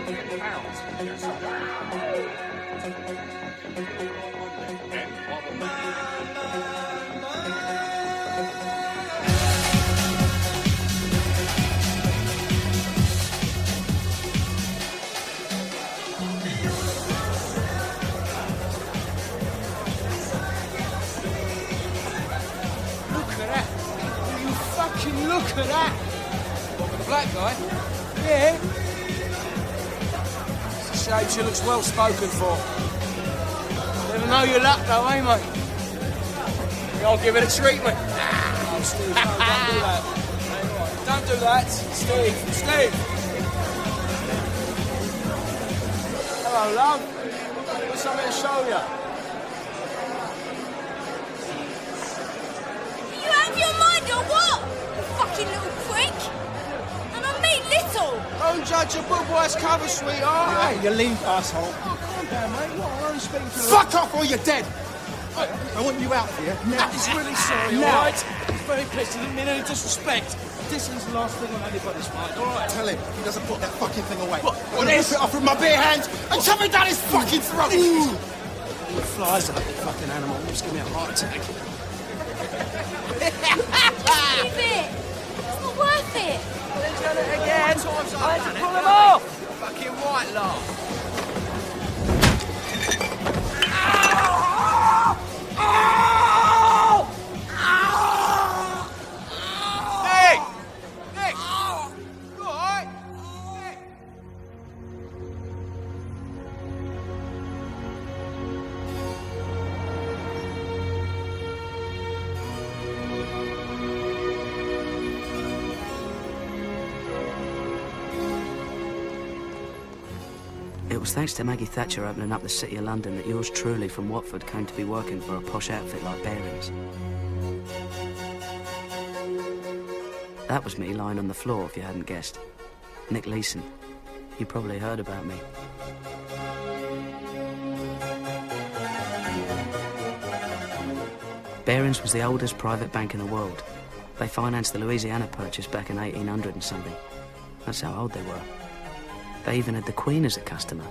billion pounds. Look at that! What, with the black guy? Yeah. It's a shame she looks well spoken for. Never know your luck though, eh, mate? I'll give it a treatment. Oh, Steve, no, don't do that. Don't do that. Steve. Hello, love. I've got something to show you. You out of your mind or what? Fucking little prick! And I mean little! Don't judge a book by its cover, sweetheart. Hey, you leave, asshole. Oh, calm down, mate. What? I'm only speaking to Fuck off or you're dead! I want you out here now. He's really sorry, Now. all right? He's very pissed. He didn't mean any disrespect. This is the last thing on anybody's mind, all right? Tell him he doesn't put that fucking thing away. What Rip is? it off with my bare hands and shove it down his fucking throat! The flies are the fucking animal. Just give me a heart attack. Leave it! It's not worth it! He's done it again. I had to pull him off. Fucking white laugh. Nick! Nick! You all right? Nick! It was thanks to Maggie Thatcher opening up the City of London that yours truly from Watford came to be working for a posh outfit like Bearings. That was me lying on the floor, if you hadn't guessed. Nick Leeson. You probably heard about me. Bearings was the oldest private bank in the world. They financed the Louisiana Purchase back in 1800 and something. That's how old they were. They even had the Queen as a customer.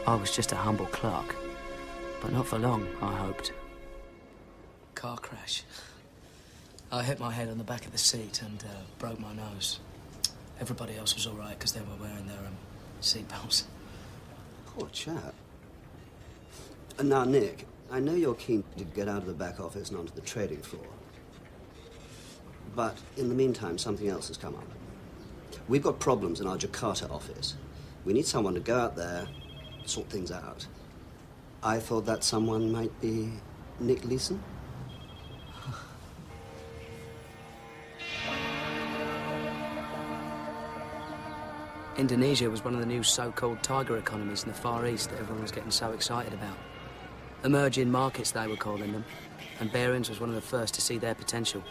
I was just a humble clerk, but not for long, I hoped. Car crash. I hit my head on the back of the seat and broke my nose. Everybody else was all right because they were wearing their seatbelts. Poor chap. Now, Nick, I know you're keen to get out of the back office and onto the trading floor. But in the meantime, something else has come up. We've got problems in our Jakarta office. We need someone to go out there, sort things out. I thought that someone might be Nick Leeson. Indonesia was one of the new so-called tiger economies in the Far East that everyone was getting so excited about. Emerging markets, they were calling them, and Bearings was one of the first to see their potential.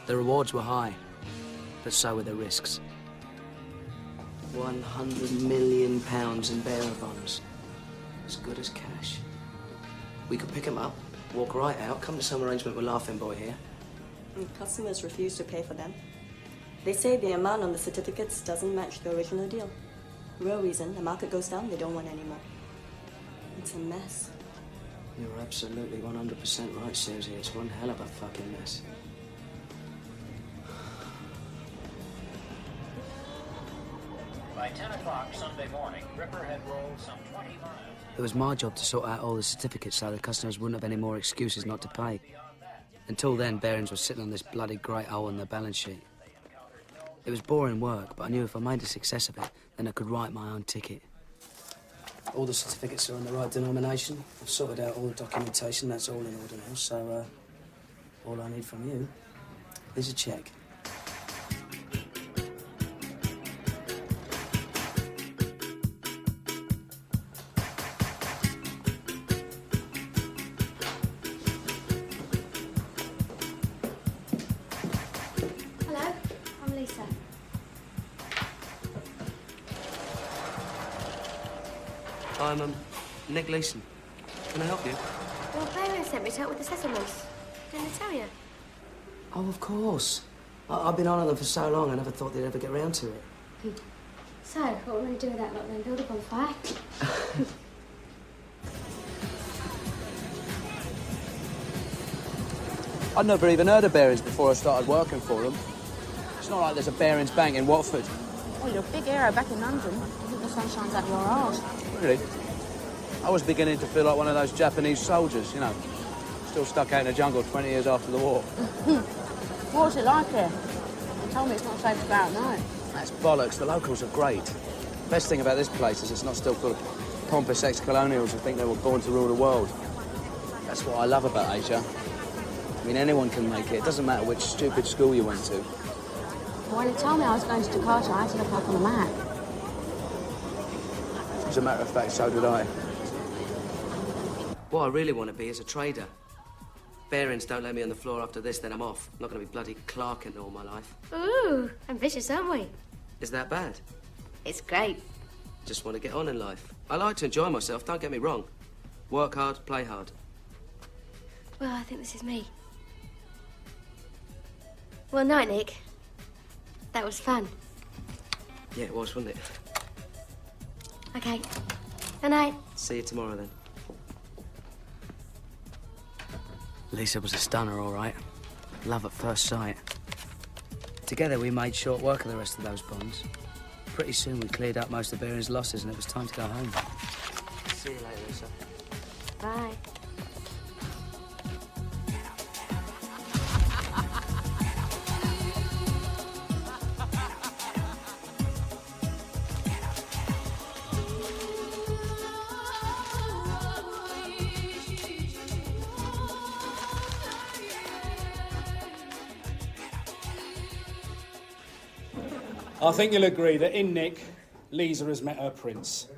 The rewards were high, but so were the risks. £100 million in bearer bonds. As good as cash. We could pick them up, walk right out, come to some arrangement with Laughing Boy here. And customers refuse to pay for them. They say the amount on the certificates doesn't match the original deal. Real reason, the market goes down, they don't want any more. It's a mess. You're absolutely 100% right, Susie. It's one hell of a fucking mess. By 10 o'clock Sunday morning, Ripper had rolled some 20 miles. It was my job to sort out all the certificates so the customers wouldn't have any more excuses not to pay. Until then, Bearings was sitting on this bloody great hole in their balance sheet. It was boring work, but I knew if I made a success of it, then I could write my own ticket. All the certificates are in the right denomination. I've sorted out all the documentation. That's all in order now, so all I need from you is a cheque. Hello, I'm Lisa. I'm Nick Leeson. Can I help you? Well, Bearings sent me to help with the settlements. Didn't I tell you? Oh, of course. I've been on them for so long, I never thought they'd ever get round to it. So, what are we going to do with that lot then? Build a bonfire? I'd never even heard of Bearings before I started working for them. It's not like there's a Bearings Bank in Watford. Well, you're a big hero back in London. I think the sun shines out your arse. Really? I was beginning to feel like one of those Japanese soldiers, you know. Still stuck out in the jungle 20 years after the war. What was it like here? They told me it's not safe to go out at night. That's bollocks. The locals are great. Best thing about this place is it's not still full of pompous ex-colonials who think they were born to rule the world. That's what I love about Asia. I mean, anyone can make it. It doesn't matter which stupid school you went to. Well, when they told me I was going to Jakarta, I had to look up on the map. As a matter of fact, so did I. What I really want to be is a trader. Bearings don't let me on the floor after this, then I'm off. I'm not going to be bloody clerking all my life. Ooh, ambitious, aren't we? Is that bad? It's great. Just want to get on in life. I like to enjoy myself, don't get me wrong. Work hard, play hard. Well, I think this is me. Well, night, Nick. That was fun. Yeah, it was, wasn't it? Okay. Good night. See you tomorrow, then. Lisa was a stunner, all right. Love at first sight. Together, we made short work of the rest of those bonds. Pretty soon, we cleared up most of Bearings' losses, and it was time to go home. See you later, Lisa. Bye. I think you'll agree that in Nick, Lisa has met her prince.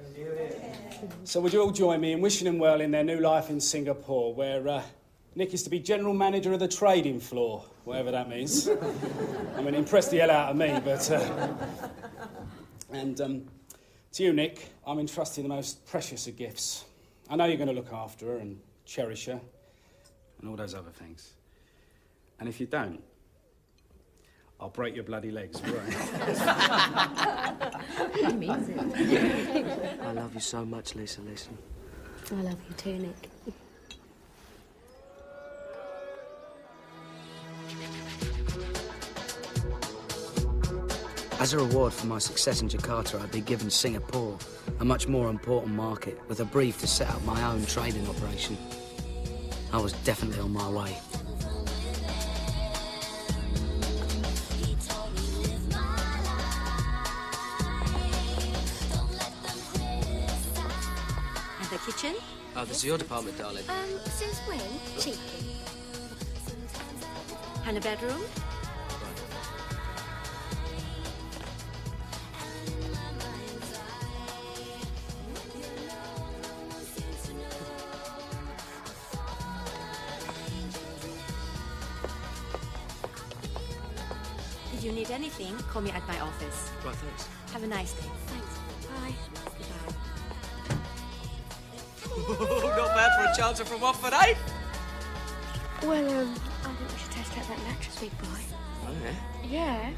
So would you all join me in wishing them well in their new life in Singapore, where Nick is to be general manager of the trading floor, whatever that means. I mean, impressed the hell out of me, but... to you, Nick, I'm entrusting the most precious of gifts. I know you're going to look after her and cherish her and all those other things. And if you don't, I'll break your bloody legs, right? He means it. I love you so much, Lisa, listen. I love you too, Nick. As a reward for my success in Jakarta, I'd be given Singapore, a much more important market, with a brief to set up my own trading operation. I was definitely on my way. Kitchen? Oh, this is your department, darling. Since when? Cheap. And a bedroom? If you need anything, call me at my office. Right, thanks. Have a nice day. Thanks. Bye. Goodbye. Not bad for a chancer from Watford, eh? Well, I think we should test out that mattress we buy. Oh, yeah? Yeah.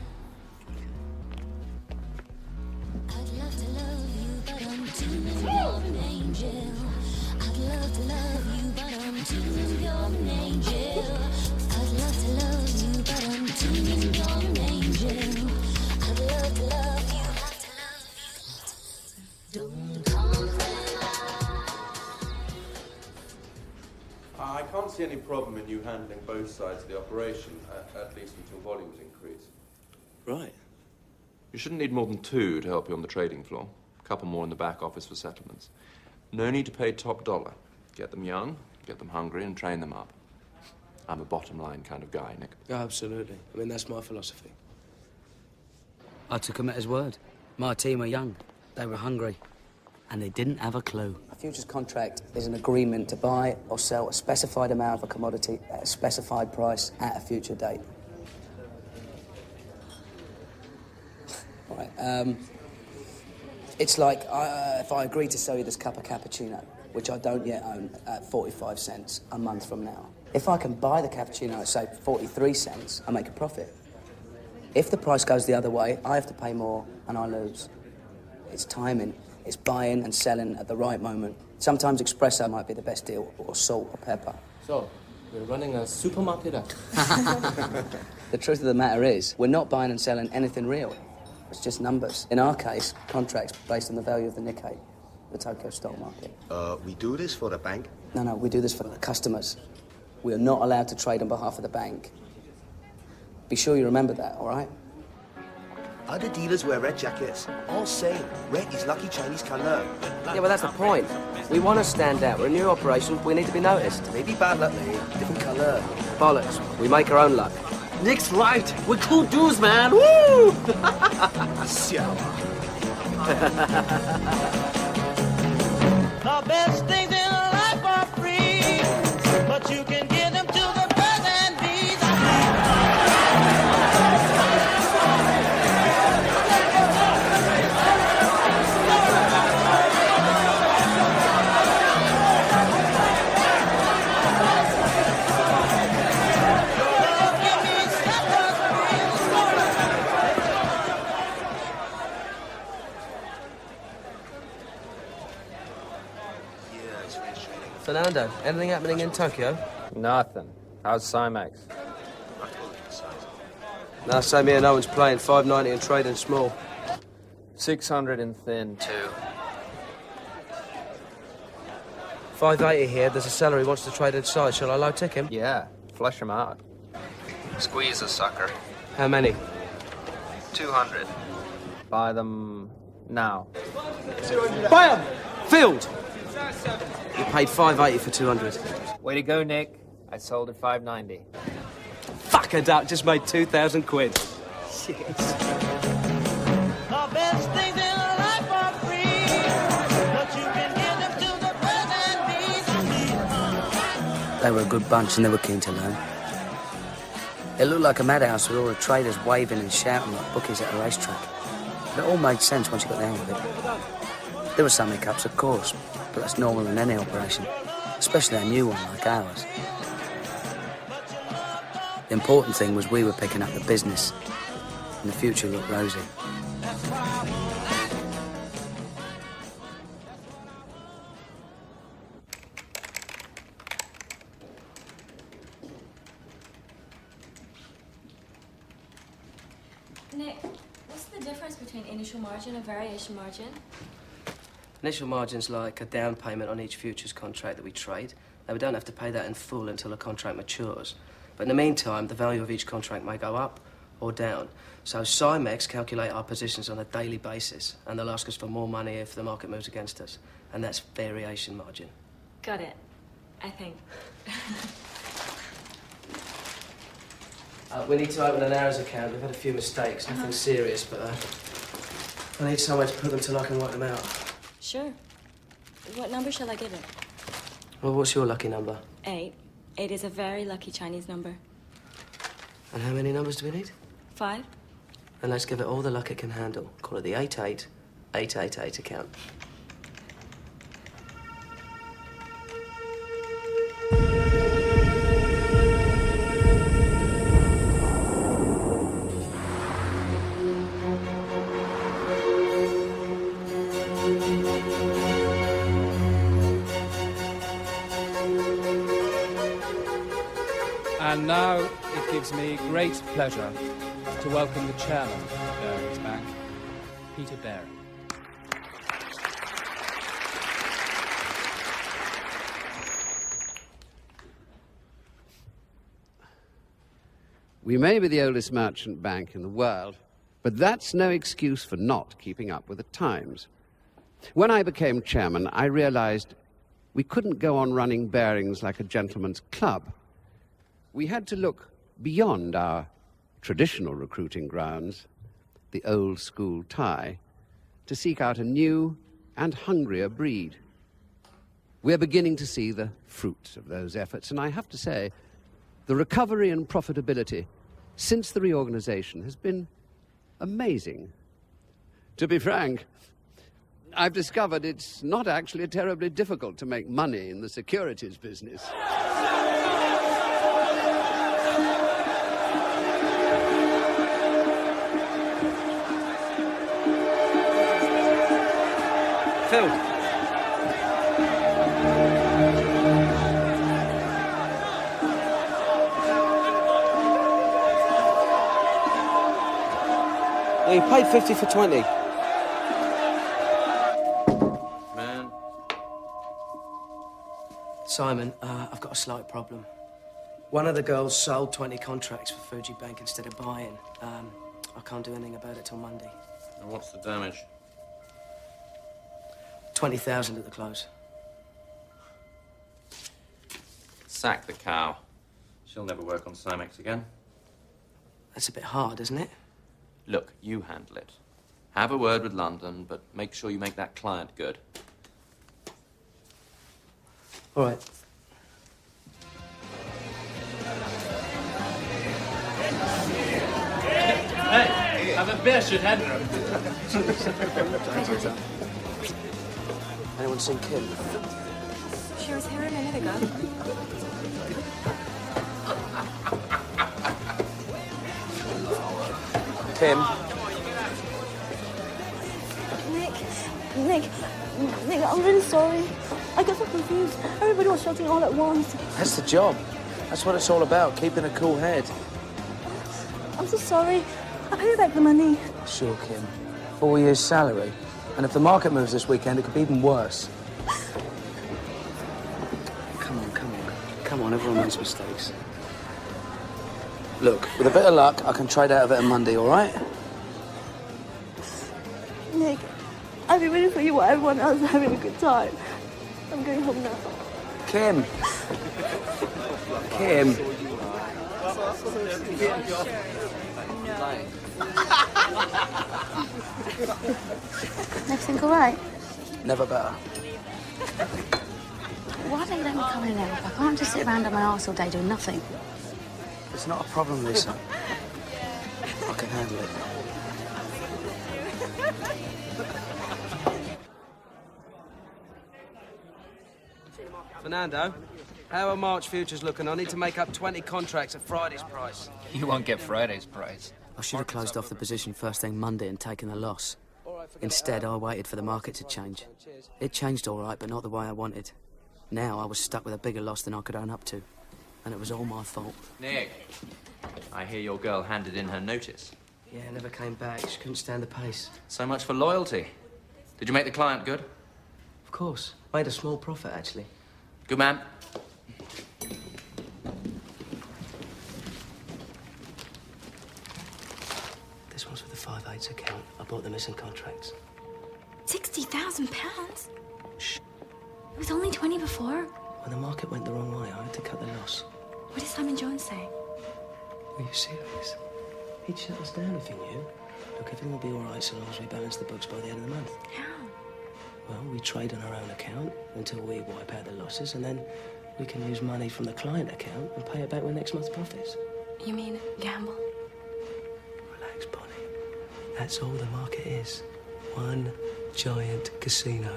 I'd love to love you, but I'm too your angel. I'd love to love you, but I'm too your angel. I'd love to love you, but I'm too your angel. I'd love to love you, don't I can't see any problem in you handling both sides of the operation, at least until volumes increase. Right. You shouldn't need more than 2 to help you on the trading floor. A couple more in the back office for settlements. No need to pay top dollar. Get them young, get them hungry, and train them up. I'm a bottom line kind of guy, Nick. Oh, absolutely. I mean, that's my philosophy. I took him at his word. My team were young. They were hungry. And they didn't have a clue. A futures contract is an agreement to buy or sell a specified amount of a commodity at a specified price at a future date. Right, it's like if I agree to sell you this cup of cappuccino, which I don't yet own, at 45 cents a month from now. If I can buy the cappuccino at, say, 43 cents, I make a profit. If the price goes the other way, I have to pay more and I lose. It's timing. It's buying and selling at the right moment. Sometimes espresso might be the best deal, or salt or pepper. So, we're running a supermarket. The truth of the matter is, we're not buying and selling anything real. It's just numbers. In our case, contracts based on the value of the Nikkei, the Tokyo stock market. We do this for the bank? No, we do this for the customers. We are not allowed to trade on behalf of the bank. Be sure you remember that, all right? Other dealers wear red jackets. All same. Red is lucky Chinese colour. Yeah, but that's the point. We want to stand out. We're a new operation. We need to be noticed. Maybe bad luck, mate. Different colour. Bollocks. We make our own luck. Nick's right. We're cool dudes, man. Woo! The best things in life are free, but you can give them to the birds and bees. Fernando, anything happening in Tokyo? Nothing. How's Cymex? No, same here. No one's playing. 590 and trading small. 600 in thin. 2. 580 here. There's a seller who wants to trade inside. Shall I low tick him? Yeah, flush him out. Squeeze a sucker. How many? 200. Buy them now. Buy them! Filled! You paid 580 for 200. Way to go, Nick. I sold at 590. Fuck a duck, just made 2,000 quid. Shit. The best things in life are free, but you can give them to the birds and bees. They were a good bunch and they were keen to learn. It looked like a madhouse with all the traders waving and shouting like bookies at a racetrack. But it all made sense once you got the hang of it. There were some hiccups, of course, but that's normal in any operation, especially a new one like ours. The important thing was we were picking up the business, and the future looked rosy. Nick, what's the difference between initial margin and variation margin? Initial margin's like a down payment on each futures contract that we trade. Now, we don't have to pay that in full until a contract matures. But in the meantime, the value of each contract may go up or down. So Cymex calculate our positions on a daily basis, and they'll ask us for more money if the market moves against us. And that's variation margin. Got it. I think. We need to open an hours account. We've had a few mistakes, nothing serious, but I need somewhere to put them till I can work them out. Sure. What number shall I give it? Well, what's your lucky number? 8. 8 is a very lucky Chinese number. And how many numbers do we need? 5. And let's give it all the luck it can handle. Call it the 88888 account. And now it gives me great pleasure to welcome the chairman of Barings Bank, Peter Baring. We may be the oldest merchant bank in the world, but that's no excuse for not keeping up with the times. When I became chairman, I realized we couldn't go on running Barings like a gentleman's club. We had to look beyond our traditional recruiting grounds, the old school tie, to seek out a new and hungrier breed. We're beginning to see the fruits of those efforts, and I have to say, the recovery in profitability since the reorganization has been amazing. To be frank, I've discovered it's not actually terribly difficult to make money in the securities business. Phil. Yeah, you paid 50 for 20. Man. Simon, I've got a slight problem. One of the girls sold 20 contracts for Fuji Bank instead of buying. I can't do anything about it till Monday. And what's the damage? 20,000 at the close. Sack the cow. She'll never work on Simex again. That's a bit hard, isn't it? Look, you handle it. Have a word with London, but make sure you make that client good. All right. Hey, have a beer, should Andrew. Anyone seen Kim? She was here a minute ago. Kim? Nick, I'm really sorry. I got so confused. Everybody was shouting all at once. That's the job. That's what it's all about, keeping a cool head. I'm so sorry. I'll pay you back the money. Sure, Kim. 4 years' salary. And if the market moves this weekend, it could be even worse. Come on, everyone makes mistakes. Look, with a bit of luck, I can trade out of it on Monday, all right? Nick, I've been waiting for you while everyone else is having a good time. I'm going home now. Kim. Kim. Everything all right? Never better. Why don't you let me come in and help? I can't just sit around on my arse all day doing nothing. It's not a problem, Lisa. I can handle it. Fernando, how are March futures looking? I need to make up 20 contracts at Friday's price. You won't get Friday's price. I should have closed off the position first thing Monday and taken the loss. Instead, I waited for the market to change. It changed all right, but not the way I wanted. Now I was stuck with a bigger loss than I could own up to. And it was all my fault. Nick, I hear your girl handed in her notice. Yeah, never came back. She couldn't stand the pace. So much for loyalty. Did you make the client good? Of course. Made a small profit, actually. Good man. This one's for the 5/8 account. I bought the missing contracts. £60,000? Shh. It was only 20 before. When the market went the wrong way, I had to cut the loss. What did Simon Jones say? Are you serious? He'd shut us down if he knew. Look, everything will be all right so long as we balance the books by the end of the month. How? Well, we trade on our own account until we wipe out the losses, and then we can use money from the client account and pay it back with next month's profits. You mean gamble? Relax, Bonnie. That's all the market is. One giant casino.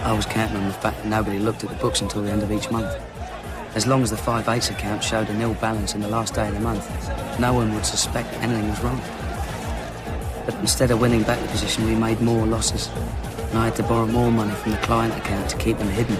I was counting on the fact that nobody looked at the books until the end of each month. As long as the 5/8 account showed a nil balance in the last day of the month, no one would suspect anything was wrong. But instead of winning back the position, we made more losses. And I had to borrow more money from the client account to keep them hidden.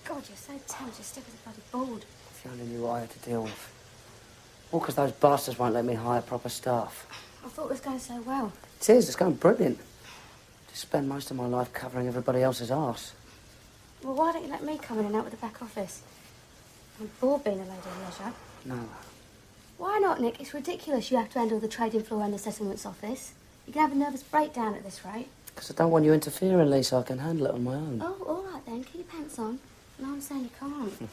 God, you're so tense. You're stiff as a bloody board. If you only knew what I had to deal with. All because those bastards won't let me hire proper staff. I thought it was going so well. It is, it's going brilliant. Just spend most of my life covering everybody else's arse. Well, why don't you let me come in and out with the back office? I'm bored being a lady of leisure. No. Why not, Nick? It's ridiculous you have to handle the trading floor and the settlements office. You can have a nervous breakdown at this rate. Because I don't want you interfering, Lisa. I can handle it on my own. Oh, all right then. Keep your pants on. No, I'm saying you can't.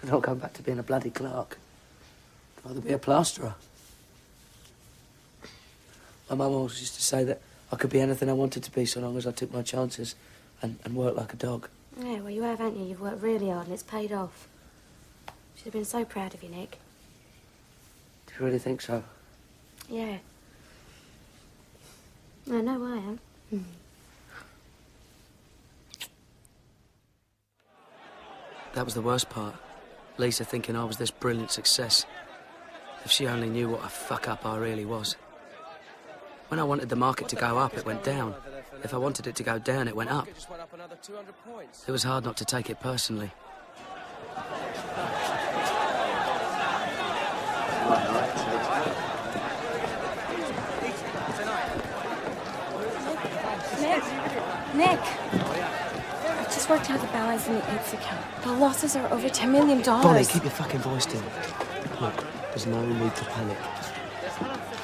And I'll go back to being a bloody clerk. I'd rather be a plasterer. My mum always used to say that I could be anything I wanted to be so long as I took my chances and worked like a dog. Yeah, well, you have, haven't you? You've worked really hard and it's paid off. She'd have been so proud of you, Nick. Do you really think so? Yeah. I know I am. That was the worst part. Lisa thinking I was this brilliant success. If she only knew what a fuck-up I really was. When I wanted the market to go up, it went down. If I wanted it to go down, it went up. It was hard not to take it personally. Nick! I just worked out the balance in the AIDS account. The losses are over $10 million. Bonnie, keep your fucking voice down. Look, there's no need to panic.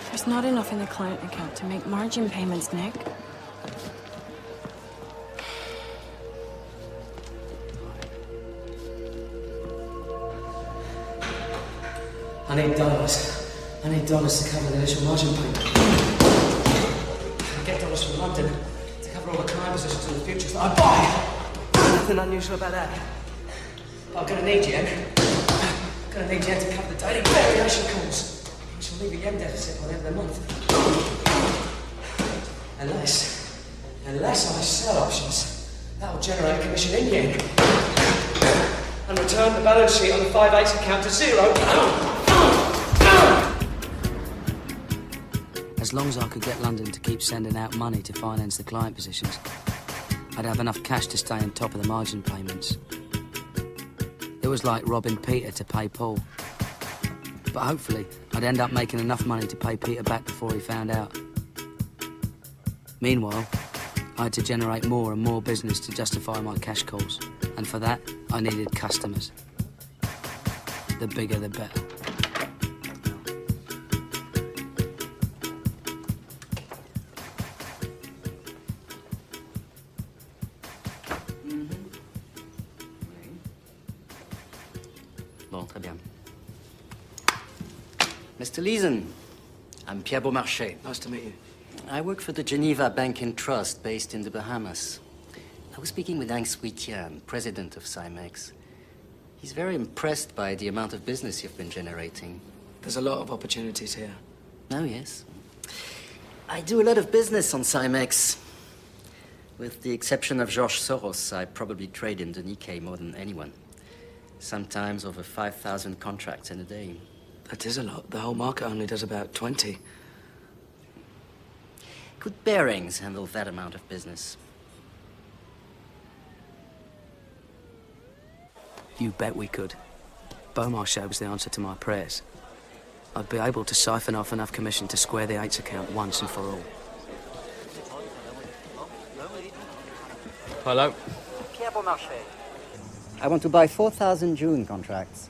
There's not enough in the client account to make margin payments, Nick. I need dollars. I need dollars to cover the initial margin payment. I get dollars from London to cover all the client positions in the future that I buy. Nothing unusual about that. But I'm gonna need yen. I'm gonna need yen to cover the daily variation calls, which will leave a yen deficit by the end of the month. Unless I sell options, that will generate a commission in yen. And return the balance sheet on the 5/8 account to zero. As long as I could get London to keep sending out money to finance the client positions, I'd have enough cash to stay on top of the margin payments. It was like robbing Peter to pay Paul. But hopefully, I'd end up making enough money to pay Peter back before he found out. Meanwhile, I had to generate more and more business to justify my cash calls. And for that, I needed customers. The bigger, the better. Bon, très bien. Mr. Leeson, I'm Pierre Beaumarchais. Nice to meet you. I work for the Geneva Bank and Trust based in the Bahamas. I was speaking with Hank Sweetian, president of Cymex. He's very impressed by the amount of business you've been generating. There's a lot of opportunities here. Oh, yes. I do a lot of business on Cymex. With the exception of George Soros, I probably trade in the Nikkei more than anyone. Sometimes over 5,000 contracts in a day. That is a lot. The whole market only does about 20. Could Bearings handle that amount of business? You bet we could. Beaumarchais was the answer to my prayers. I'd be able to siphon off enough commission to square the Yates account once and for all. Hello? Pierre Beaumarchais. I want to buy 4,000 June contracts.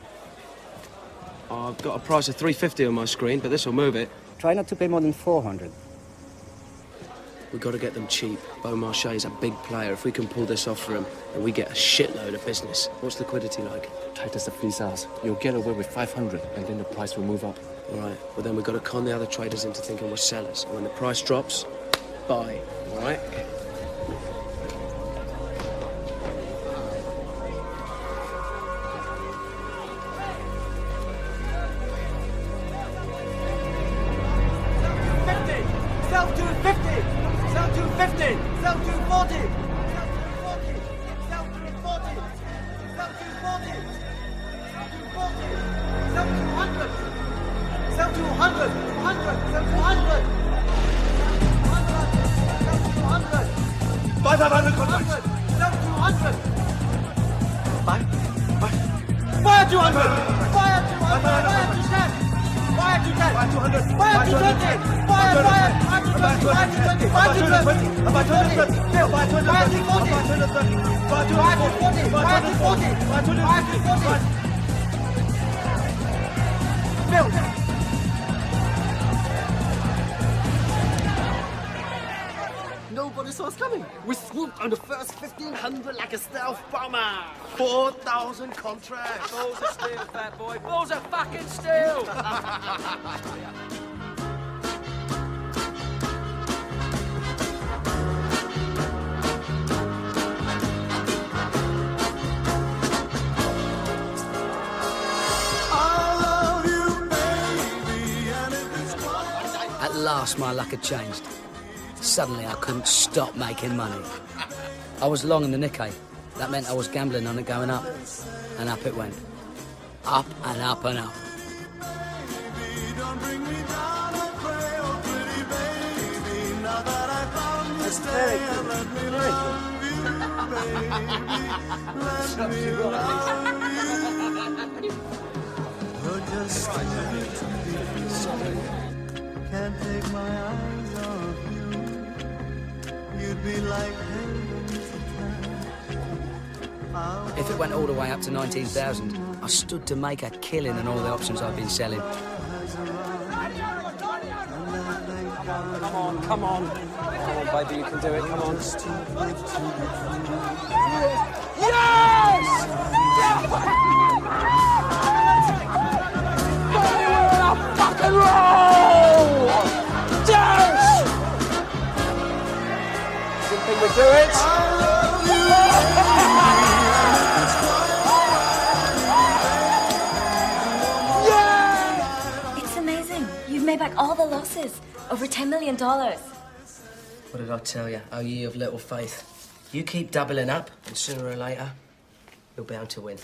I've got a price of $350 on my screen, but this will move it. Try not to pay more than 400. We've got to get them cheap. Beaumarchais is a big player. If we can pull this off for him, and we get a shitload of business. What's liquidity like? Tight as the fleece ass. You'll get away with 500, and then the price will move up. All right. Well, then we've got to con the other traders into thinking we're sellers. And when the price drops, buy. All right? Sell to 50! Sell to 50! Sell to 40! Sell to 40! Sell to 40! Sell to 100! Sell to 100! 100! Sell to 100! 100! Buy 500 contracts! Sell to 100! Buy at 200! Buy at 200! Buy at 210! Buy at 210! Buy at 200! Buy at 220! Buy at 220! Buy at 220! Buy at 220! Buy at 220! Buy at 240! Buy at 240! Buy at 240! Buy at 240! Buy at 240! Bill! what they saw us coming. We swooped on the first 1,500 like a stealth bomber. 4,000 contracts. Balls of steel, fat boy. Balls of fucking steel. At last, my luck had changed. Suddenly, I couldn't stop making money. I was long in the Nikkei. That meant I was gambling on it going up. And up it went. Up and up and up. Can't take my eyes off you. You'd be like heaven to If it went all the way up to 19,000, I stood to make a killing on all the options I've been selling. Come on, come on. Come on, baby, you can do it. Come on. Yes! Baby, we're in a fucking roll! Dance! Didn't think we'd do it. It's amazing. You've made back all the losses. Over $10 million. What did I tell you? Oh, ye of little faith. You keep doubling up, and sooner or later, you're bound to win.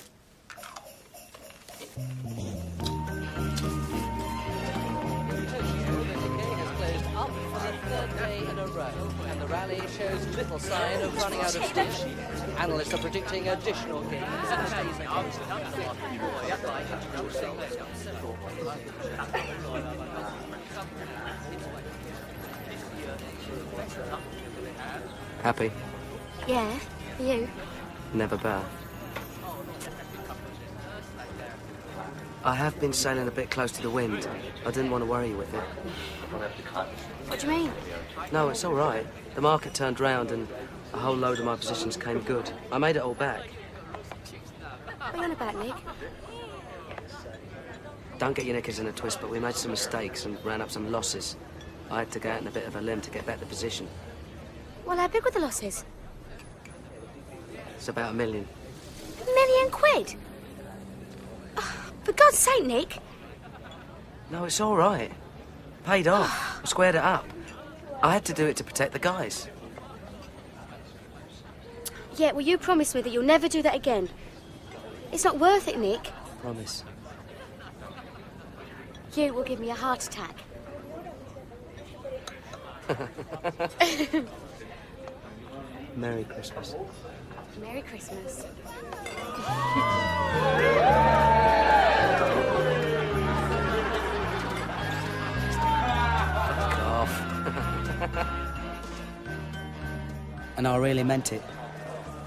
And the rally shows little sign of running out of steam. Analysts are predicting additional gains. Happy? Yeah, you. Never better. I have been sailing a bit close to the wind. I didn't want to worry you with it. What do you mean? No, it's all right. The market turned round and a whole load of my positions came good. I made it all back. What are you on about, Nick? Don't get your knickers in a twist, but we made some mistakes and ran up some losses. I had to go out on a bit of a limb to get back the position. Well, how big were the losses? It's about $1 million. £1 million? Oh, for God's sake, Nick. No, it's all right. Paid off. I squared it up. I had to do it to protect the guys. Yeah, well, you promised me that you'll never do that again. It's not worth it, Nick. Promise. You will give me a heart attack. Merry Christmas. Merry Christmas. And I really meant it.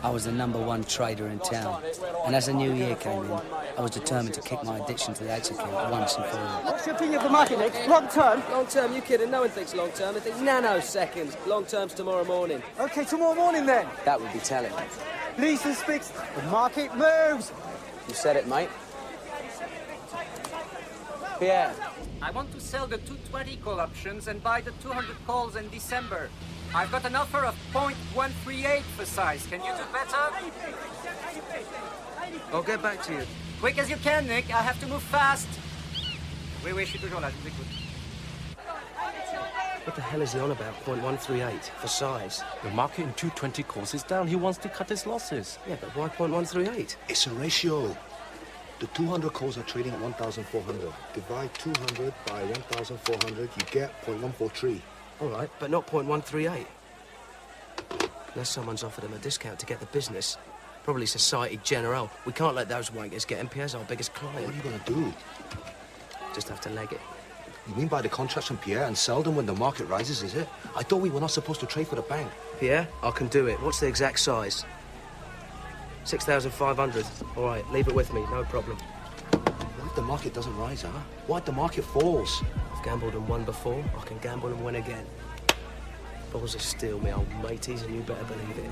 I was the #1 trader in town. And as the new year came in, I was determined to kick my addiction to the 8s account once and for all. What's your opinion of the market, Nick? Long term? Long term, you kidding? No one thinks long term. They think nanoseconds. Long term's tomorrow morning. Okay, tomorrow morning then. That would be telling. Leeson speaks. The market moves. You said it, mate. Pierre. I want to sell the 220 call options and buy the 200 calls in December. I've got an offer of 0.138 for size. Can you do better? I'll get back to you. Quick as you can, Nick. I have to move fast. Oui, je suis toujours là. Je vous écoute. What the hell is he on about? 0.138 for size. The market in 220 calls is down. He wants to cut his losses. Yeah, but why 0.138? It's a ratio. The 200 calls are trading at 1,400. Divide 200 by 1,400, you get 0.143. All right, but not 0.138. Unless someone's offered him a discount to get the business. Probably Societe Generale. We can't let those wankers get him. Pierre's our biggest client. What are you going to do? Just have to leg it. You mean buy the contracts from Pierre and sell them when the market rises, is it? I thought we were not supposed to trade for the bank. Pierre, I can do it. What's the exact size? 6,500. All right, leave it with me. No problem. What if the market doesn't rise, huh? What if the market falls? I've gambled and won before. I can gamble and win again. Balls of steel, me old mateys, and you better believe it.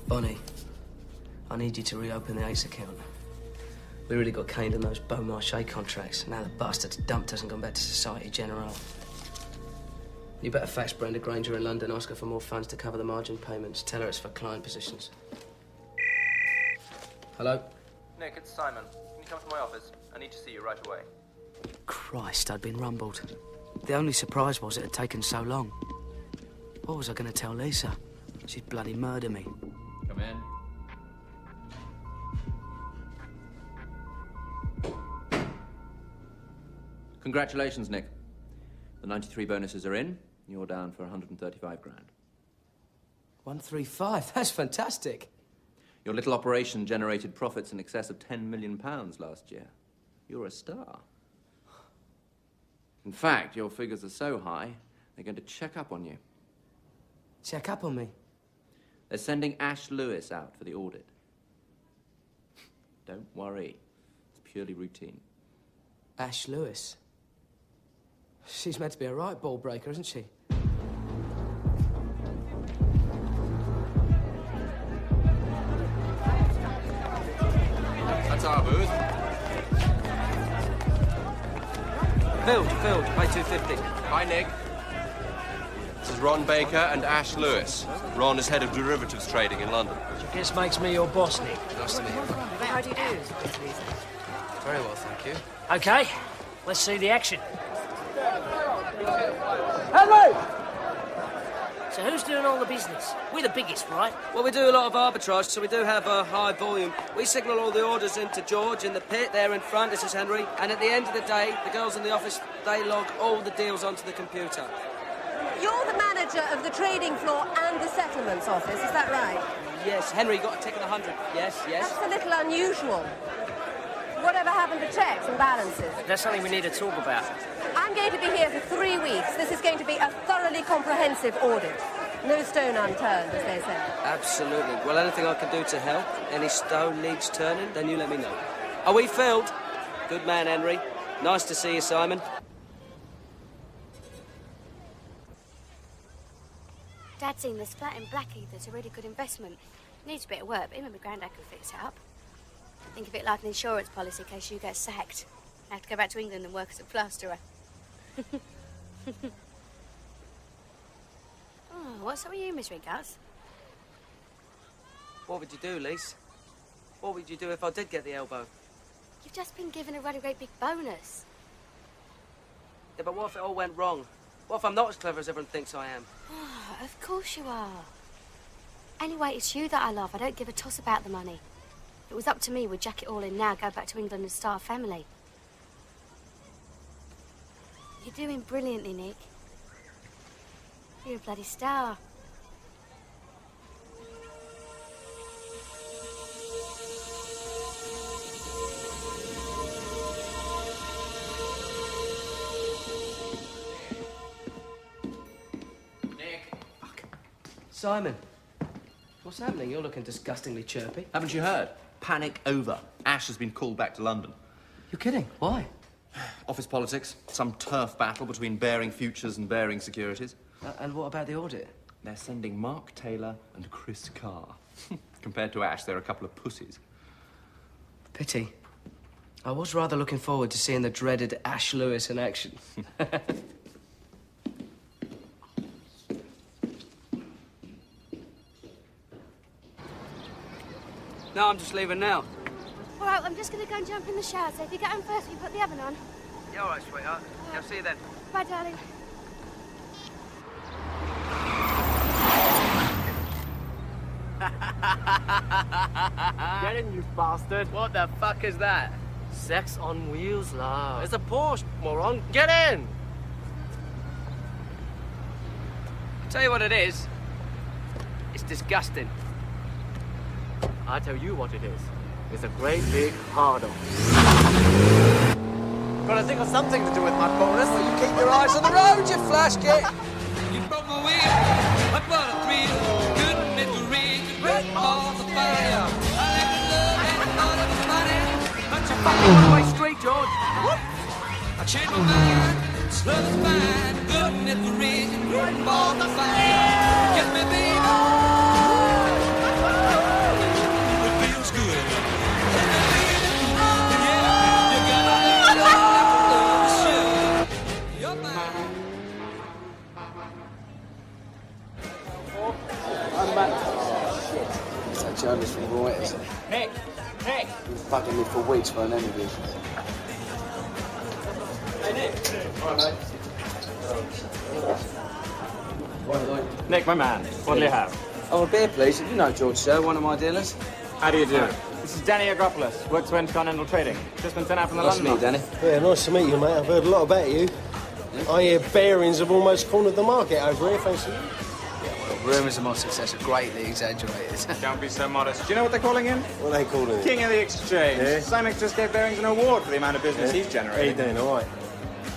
Bonnie, I need you to reopen the Ace account. We really got caned on those Beaumarchais contracts. Now the bastard's dumped us and gone back to Societe Generale. You better fax Brenda Granger in London, ask her for more funds to cover the margin payments. Tell her it's for client positions. Hello? Nick, it's Simon. Can you come to my office? I need to see you right away. Christ, I'd been rumbled. The only surprise was it had taken so long. What was I going to tell Lisa? She'd bloody murder me. Come in. Congratulations, Nick. The 93 bonuses are in. You're down for 135 grand. 135? That's fantastic. Your little operation generated profits in excess of £10 million last year. You're a star. In fact, your figures are so high, they're going to check up on you. Check up on me? They're sending Ash Lewis out for the audit. Don't worry. It's purely routine. Ash Lewis? She's meant to be a right ball breaker, isn't she? That's our booth. Filled, pay 250. Hi, Nick. This is Ron Baker and Ash Lewis. Ron is head of derivatives trading in London. Which I guess makes me your boss, Nick. Nice to meet you. How do you do? Very well, thank you. Okay, let's see the action. Henry! So who's doing all the business? We're the biggest, right? Well, we do a lot of arbitrage, so we do have a high volume. We signal all the orders into George in the pit there in front. This is Henry. And at the end of the day, the girls in the office, they log all the deals onto the computer. You're the manager of the trading floor and the settlements office, is that right? Yes, Henry, you got a tick of the 100. Yes, yes. That's a little unusual. Whatever happened to checks and balances? That's something we need to talk about. I'm going to be here for 3 weeks. This is going to be a thoroughly comprehensive audit. No stone unturned, as they say. Absolutely. Well, anything I can do to help, any stone needs turning, then you let me know. Are we filled? Good man, Henry. Nice to see you, Simon. Dad's seen this flat in Blackheath. A really good investment. Needs a bit of work, but him and my granddad can fix it up. Think of it like an insurance policy in case you get sacked. I have to go back to England and work as a plasterer. Oh, what's up with you, Miss Gus? What would you do, Lise? What would you do if I did get the elbow? You've just been given a really great big bonus. Yeah, but what if it all went wrong? What if I'm not as clever as everyone thinks I am? Oh, of course you are. Anyway, it's you that I love. I don't give a toss about the money. If it was up to me, we'd jack it all in now, go back to England and start a family. You're doing brilliantly, Nick. You're a bloody star. Simon, what's happening? You're looking disgustingly chirpy. Haven't you heard? Panic over. Ash has been called back to London. You're kidding? Why? Office politics. Some turf battle between Baring Futures and Baring Securities. And what about the audit? They're sending Mark Taylor and Chris Carr. Compared to Ash, they're a couple of pussies. Pity. I was rather looking forward to seeing the dreaded Ash Lewis in action. No, I'm just leaving now. All right, I'm just going to go and jump in the shower, so if you get home first, you put the oven on. Yeah, all right, sweetheart. Yeah, I'll see you then. Bye, darling. Get in, you bastard. What the fuck is that? Sex on wheels, love. It's a Porsche, moron. Get in! I'll tell you what it is. It's disgusting. I tell you what it is. It's a great big hard-on. Gotta think of something to do with my bonus. Well, you keep your eyes on the road, you flash git. You broke my wheel, but what a thrill. Couldn't it reach a great balls of fire. fucking one-way street, George. I changed my mind, slow is fine, good and if the reason, great ball to find. Get me, baby. It feels good. Yeah, you gotta love the show. You're mine. I'm back. Shit. It's that journalist from Reuters. Nick! Nick! He's bugging me for weeks for an interview. Hey, Nick. All right, mate. Nick, my man, what'll you have? Oh, a beer, please. You know George, sir, one of my dealers. How do you do? This is Danny Agropoulos, works for Intercontinental Trading. Just been sent out from the Nice to London meet you, office. Danny. Yeah, nice to meet you, mate. I've heard a lot about you. I hear bearings have almost cornered the market over here, thanks to you. Rumours of my success are greatly exaggerated. Don't be so modest. Do you know what they're calling him? What are they calling him? King of the Exchange. Yeah. Simex just gave Bearings an award for the amount of business he's generated. How you doing, all right?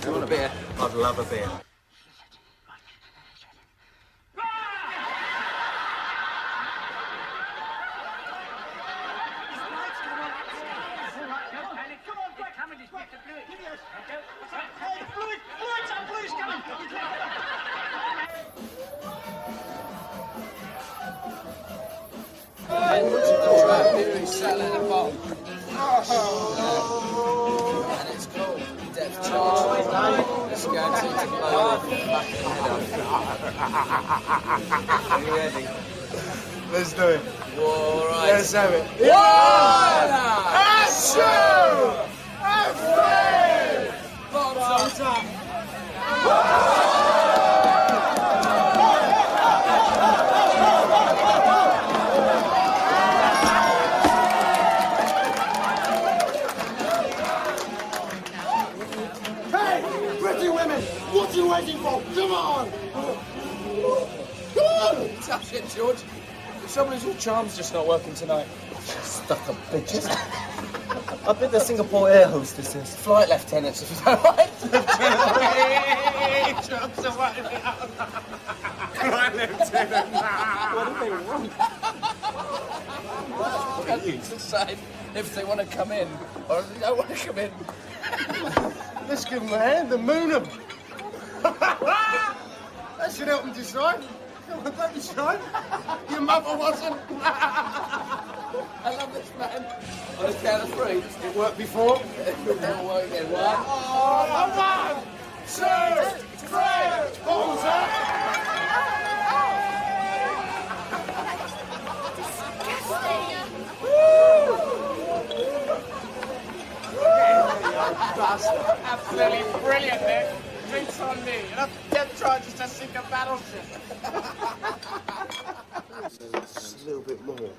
You want a beer? I'd love a beer. And it's called Depth Charge. It's guaranteed to blow the back of the head off. Are you ready? Let's do it. All right. Let's have it. One, two, three. bottoms up. Hey, pretty women, what are you waiting for? Come on! Come on! Tough shit, George. The trouble is your charm's just not working tonight. Stuck up bitches. I bet they're Singapore air hostesses. Flight lieutenants, if you don't mind. Flight lieutenant. What do they want? Well, you decide if they want to come in or if they don't want to come in. Let's give them a hand and moon them. That should help them decide. Come on, don't be shy. Your mother wasn't. I love this man. On the count of three. It worked before. It'll work again. One. Oh, 1, 2, 3. Balls up. Absolutely brilliant, Nick. Drinks on me. Enough depth charges to sink a battleship. Just a little bit more.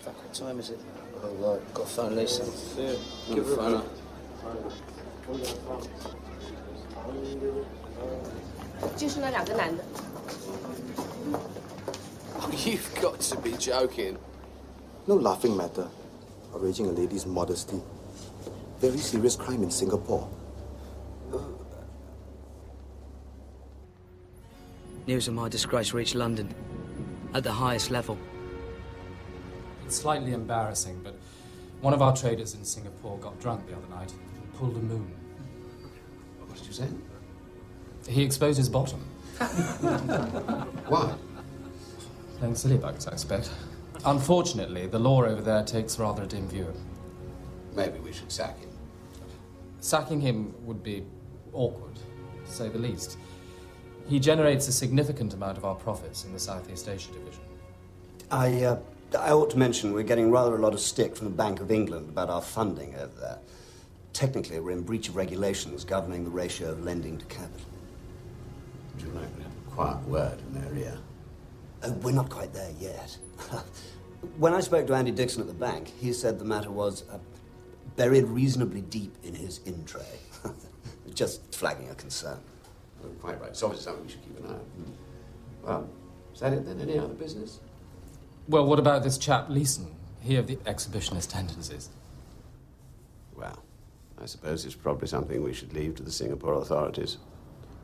Fuck, what time is it? Oh, right. Got to phone Lisa. Yeah. Give her a phone. Oh, you've got to be joking. No laughing matter. Outraging a lady's modesty. Very serious crime in Singapore. News of my disgrace reached London. At the highest level. It's slightly embarrassing, but one of our traders in Singapore got drunk the other night and pulled a moon. What did you say? He exposed his bottom. Why? Playing silly bugs, I expect. Unfortunately, the law over there takes rather a dim view. Maybe we should sack him. Sacking him would be awkward, to say the least. He generates a significant amount of our profits in the Southeast Asia division. I ought to mention we're getting rather a lot of stick from the Bank of England about our funding over there. Technically, we're in breach of regulations governing the ratio of lending to capital. Would you like a quiet word in their ear? We're not quite there yet. When I spoke to Andy Dixon at the bank, he said the matter was buried reasonably deep in his in-tray. Just flagging a concern. Oh, quite right. It's obviously something we should keep an eye on. Well, is that it then? Any other business? Well, what about this chap Leeson? He of the exhibitionist tendencies. Well, I suppose it's probably something we should leave to the Singapore authorities.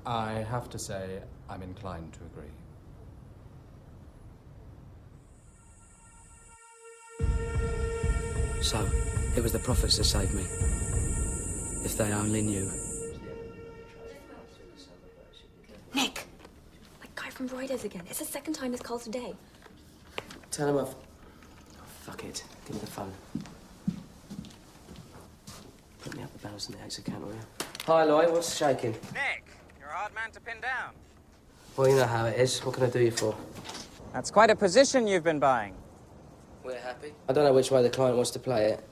I have to say, I'm inclined to agree. So, it was the profits that saved me. If they only knew. Nick! That guy from Reuters again. It's the second time he's called today. Tell him I've... Oh, fuck it. Give me the phone. Put me up the balance in the X account, will you? Hi, Lloyd. What's shaking? Nick, you're a hard man to pin down. Well, you know how it is. What can I do you for? That's quite a position you've been buying. We're happy. I don't know which way the client wants to play it.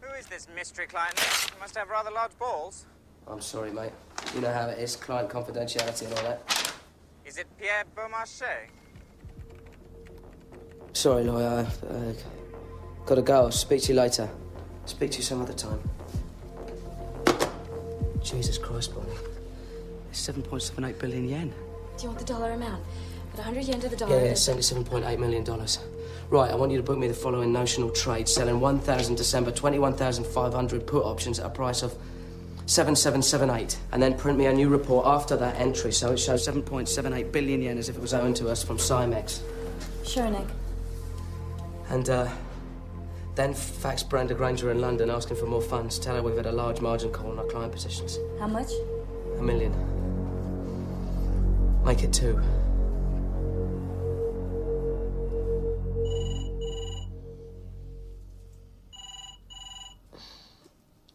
Who is this mystery client, Nick? You must have rather large balls. I'm sorry, mate. You know how it is. Client confidentiality and all that. Is it Pierre Beaumarchais? Sorry, Lloyd. Gotta go. I'll speak to you later. Speak to you some other time. Jesus Christ, Bonnie. It's 7.78 billion yen. Do you want the dollar amount? At 100 yen to the dollar... Yeah, $77.8 million. Right, I want you to book me the following notional trade, selling 1,000 December 21,500 put options at a price of 7,778, and then print me a new report after that entry, so it shows 7.78 billion yen as if it was owing to us from Cymex. Sure, Nick. And, then fax Brenda Granger in London asking for more funds. Tell her we've had a large margin call on our client positions. How much? $1 million. Make it 2.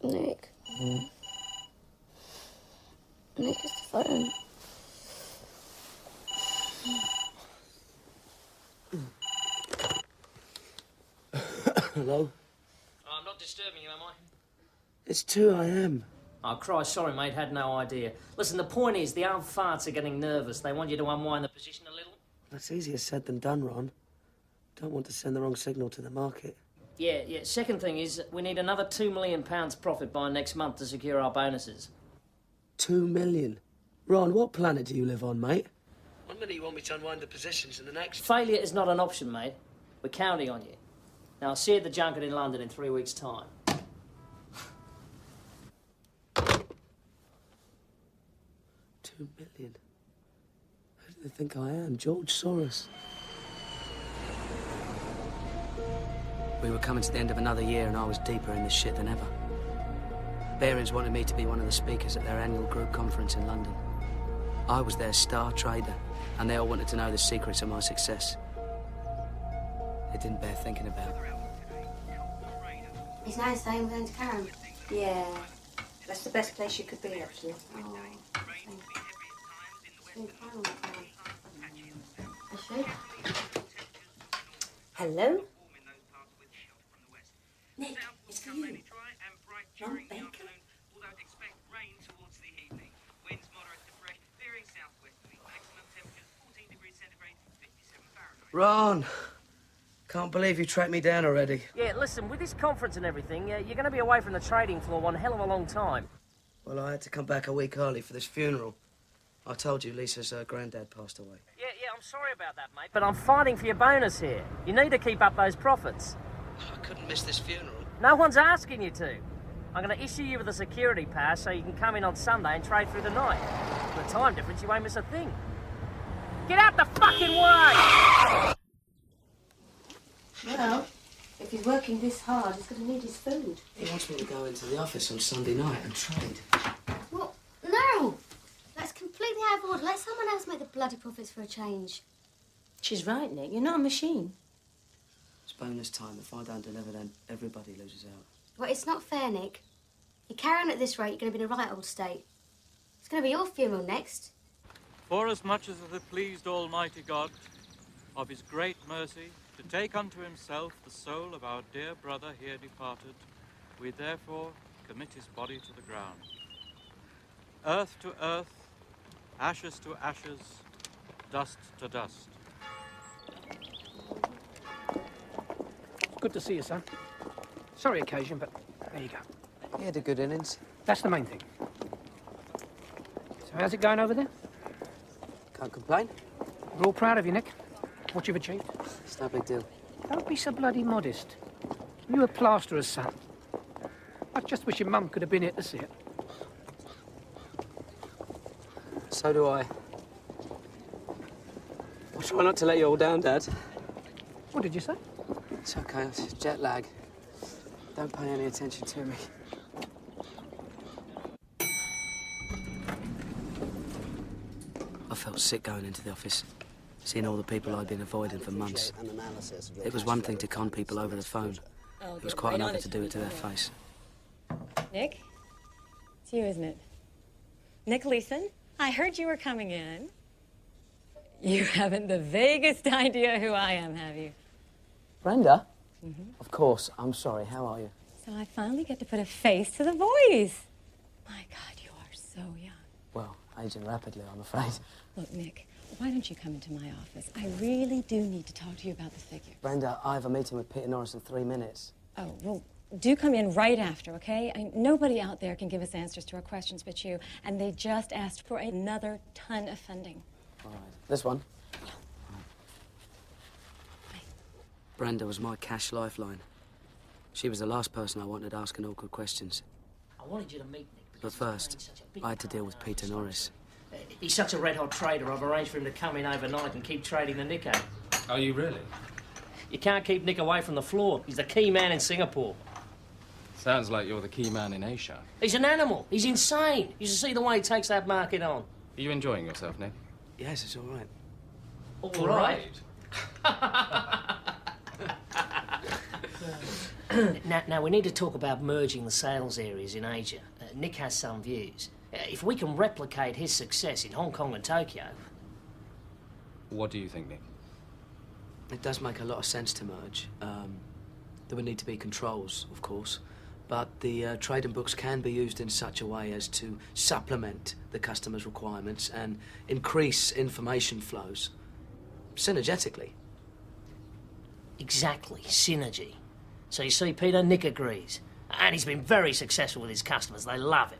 Nick. Nick, it's the phone. Hello? I'm not disturbing you, am I? It's 2 a.m. Oh, Christ, sorry, mate, had no idea. Listen, the point is, the old farts are getting nervous. They want you to unwind the position a little. That's easier said than done, Ron. Don't want to send the wrong signal to the market. Yeah. Second thing is, we need another £2 million profit by next month to secure our bonuses. 2 million? Ron, what planet do you live on, mate? One minute you want me to unwind the positions, and the next... Failure is not an option, mate. We're counting on you. Now, I'll see you at the junket in London in 3 weeks' time. $2 million? Who do they think I am? George Soros? We were coming to the end of another year and I was deeper in this shit than ever. Barings wanted me to be one of the speakers at their annual group conference in London. I was their star trader, and they all wanted to know the secrets of my success. It didn't bear thinking about. It's nice saying we're going to Karen. Yeah. That's the best place you could be, actually. Oh, thanks. It's been fun all the time. I should. Hello? Nick, it's for you. Ron Baker? Ron! Can't believe you tracked me down already. Yeah, listen, with this conference and everything, you're going to be away from the trading floor one hell of a long time. Well, I had to come back a week early for this funeral. I told you Lisa's granddad passed away. Yeah, I'm sorry about that, mate, but I'm fighting for your bonus here. You need to keep up those profits. I couldn't miss this funeral. No one's asking you to. I'm going to issue you with a security pass so you can come in on Sunday and trade through the night. With the time difference, you won't miss a thing. Get out the fucking way! Well, if he's working this hard, he's going to need his food. He wants me to go into the office on Sunday night and trade. What? No! That's completely out of order. Let someone else make the bloody profits for a change. She's right, Nick. You're not a machine. It's bonus time. If I don't deliver, then everybody loses out. Well, it's not fair, Nick. You carry on at this rate, you're going to be in a right old state. It's going to be your funeral next. Forasmuch as it hath pleased Almighty God, of his great mercy, to take unto himself the soul of our dear brother here departed, we therefore commit his body to the ground. Earth to earth, ashes to ashes, dust to dust. Good to see you, son. Sorry occasion, but there you go. He had a good innings. That's the main thing. So how's it going over there? Can't complain. We're all proud of you, Nick. What you've achieved. It's no big deal. Don't be so bloody modest. You were plasterer's son. I just wish your mum could have been here to see it. So do I. I'll try not to let you all down, Dad. What did you say? It's okay, it's jet lag. Don't pay any attention to me. I felt sick going into the office, seeing all the people I'd been avoiding for months. It was one thing to con people over the phone. It was quite another to do it to their face. Nick? It's you, isn't it? Nick Leeson, I heard you were coming in. You haven't the vaguest idea who I am, have you? Brenda? Of course. I'm sorry. How are you? So I finally get to put a face to the voice. My God, you are so young. Well, aging rapidly, I'm afraid. Look, Nick, why don't you come into my office? I really do need to talk to you about the figure. Brenda, I have a meeting with Peter Norris in 3 minutes. Oh, well, do come in right after, okay? Nobody out there can give us answers to our questions but you, and they just asked for another ton of funding. All right. This one? Yeah. Brenda was my cash lifeline. She was the last person I wanted asking awkward questions. I wanted you to meet Nick. But first, I had to deal with Peter Norris. He's such a red-hot trader, I've arranged for him to come in overnight and keep trading the Nick out. Are you really? You can't keep Nick away from the floor. He's the key man in Singapore. Sounds like you're the key man in Asia. He's an animal. He's insane. You should see the way he takes that market on. Are you enjoying yourself, Nick? Yes, it's all right. All right. Now, we need to talk about merging the sales areas in Asia. Nick has some views. If we can replicate his success in Hong Kong and Tokyo... What do you think, Nick? It does make a lot of sense to merge. There would need to be controls, of course, but the trading books can be used in such a way as to supplement the customer's requirements and increase information flows synergetically. Exactly, synergy. So you see, Peter, Nick agrees. And he's been very successful with his customers. They love him.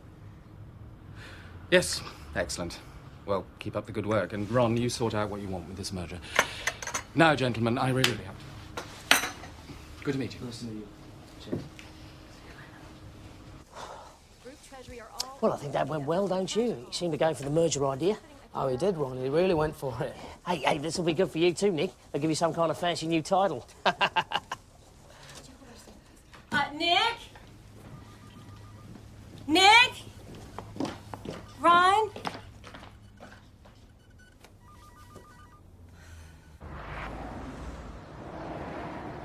Yes, excellent. Well, keep up the good work. And Ron, you sort out what you want with this merger. Now, gentlemen, I really have to. Good to meet you. Nice to meet you. Cheers. Well, I think that went well, don't you? You seem to go for the merger idea. Oh, he did, Ron. He really went for it. Hey, this will be good for you too, Nick. They'll give you some kind of fancy new title. Nick? Nick? Ryan?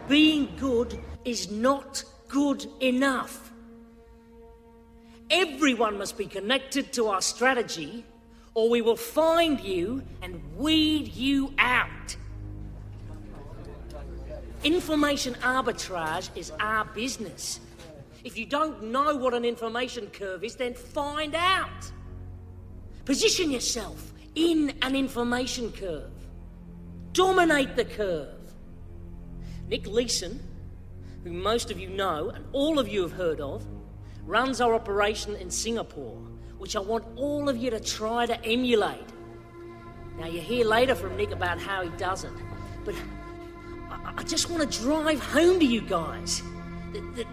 Being good is not good enough. Everyone must be connected to our strategy, or we will find you and weed you out. Information arbitrage is our business. If you don't know what an information curve is, then find out. Position yourself in an information curve. Dominate the curve. Nick Leeson, who most of you know and all of you have heard of, runs our operation in Singapore, which I want all of you to try to emulate. Now, you'll hear later from Nick about how he does it, but I just want to drive home to you guys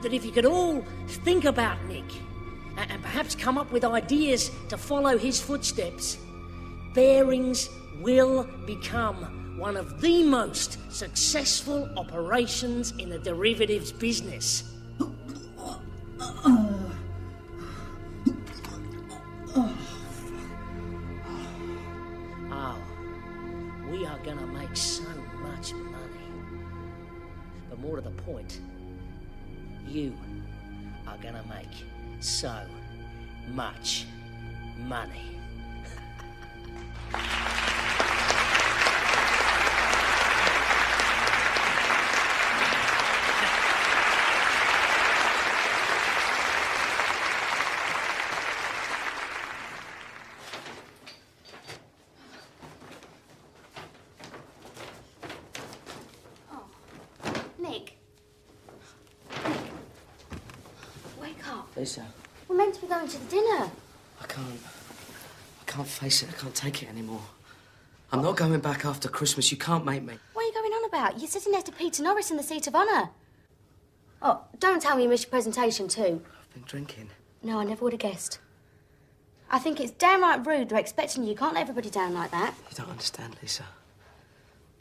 that if you could all think about Nick and perhaps come up with ideas to follow his footsteps, Bearings will become one of the most successful operations in the derivatives business. We are gonna make so much money. But more to the point, you are gonna make so much money. Lisa, We're meant to be going to the dinner. I can't face it. I can't take it anymore. I'm not going back after Christmas. You can't make me. What are you going on about? You're sitting next to Peter Norris in the seat of honour. Oh, don't tell me you missed your presentation too. I've been drinking. No, I never would have guessed. I think it's downright rude. They're expecting you. You can't let everybody down like that. You don't understand, Lisa.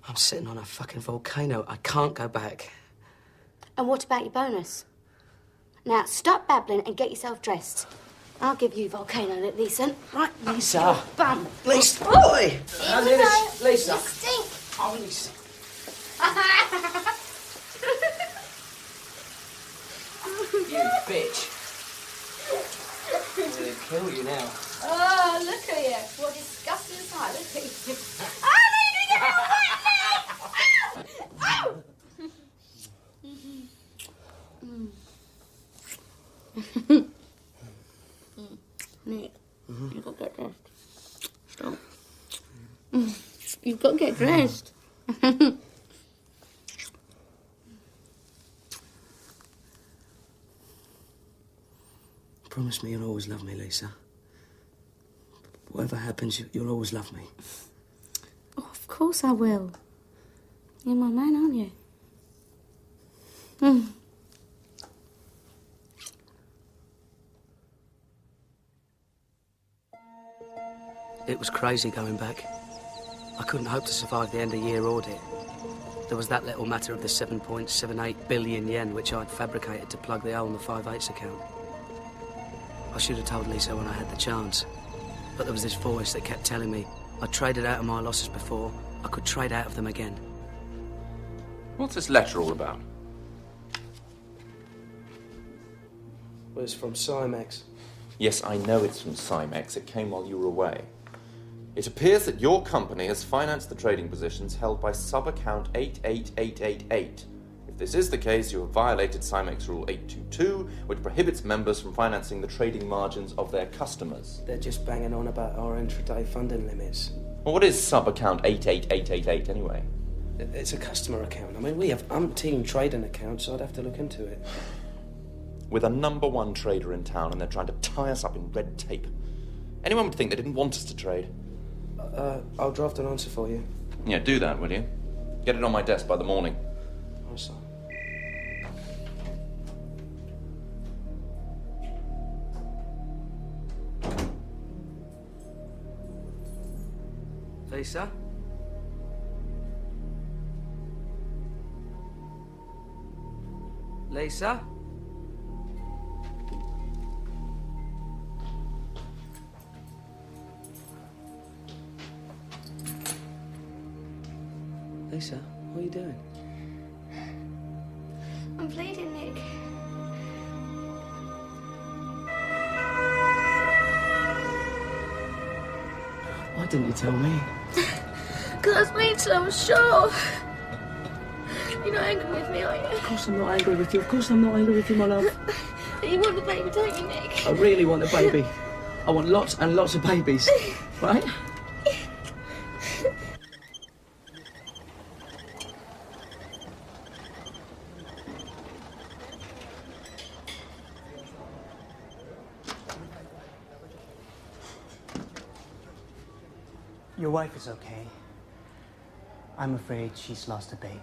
I'm sitting on a fucking volcano. I can't go back. And what about your bonus? Now, stop babbling and get yourself dressed. I'll give you Volcano, look decent. Right, Lisa. Bum. Lisa. Oi! How's it? Lisa. You stink. Oh, Lisa. You bitch. I'm gonna kill you now. Oh, look at you. What a disgusting sight. Look at you. Oh, no, you're going to get me all wet, Nick. Nick, you've got to get dressed. Stop. You've got to get dressed. Promise me you'll always love me, Lisa. Whatever happens, you'll always love me. Oh, of course I will. You're my man, aren't you? Mm. It was crazy going back. I couldn't hope to survive the end-of-year audit. There was that little matter of the 7.78 billion yen which I'd fabricated to plug the hole in the 5/8 account. I should have told Lisa when I had the chance. But there was this voice that kept telling me I'd traded out of my losses before, I could trade out of them again. What's this letter all about? Well, it's from Cymex. Yes, I know it's from Cymex. It came while you were away. It appears that your company has financed the trading positions held by sub-account 88888. If this is the case, you have violated Cymex Rule 822, which prohibits members from financing the trading margins of their customers. They're just banging on about our intraday funding limits. Well, what is sub-account 88888 anyway? It's a customer account. I mean, we have umpteen trading accounts, so I'd have to look into it. With a #1 trader in town, and they're trying to tie us up in red tape. Anyone would think they didn't want us to trade. I'll draft an answer for you. Yeah, do that, will you? Get it on my desk by the morning. Oh, sorry. Lisa? Lisa? Lisa, what are you doing? I'm bleeding, Nick. Why didn't you tell me? Because I was waiting till I was sure. You're not angry with me, are you? Of course I'm not angry with you. Of course I'm not angry with you, my love. You want the baby, don't you, Nick? I really want a baby. I want lots and lots of babies. Right? Your wife is okay. I'm afraid she's lost a baby.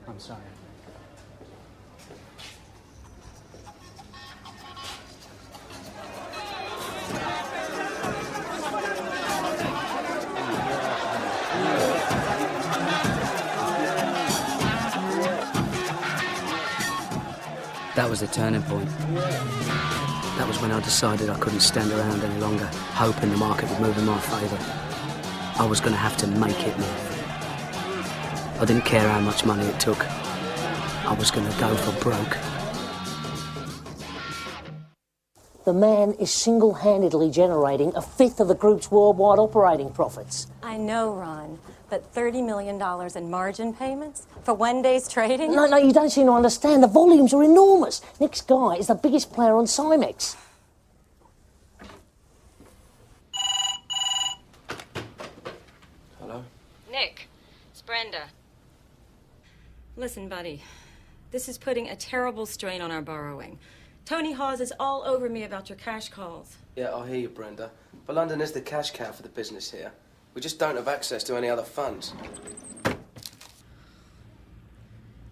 I'm sorry. That was the turning point. That was when I decided I couldn't stand around any longer, hoping the market would move in my favour. I was going to have to make it move. I didn't care how much money it took. I was going to go for broke. The man is single-handedly generating a fifth of the group's worldwide operating profits. I know, Ron, but $30 million in margin payments for one day's trading? No, you don't seem to understand. The volumes are enormous. Nick's guy is the biggest player on Cymex. Hello? Nick, it's Brenda. Listen, buddy, this is putting a terrible strain on our borrowing. Tony Hawes is all over me about your cash calls. Yeah, I hear you, Brenda. But London is the cash cow for the business here. We just don't have access to any other funds.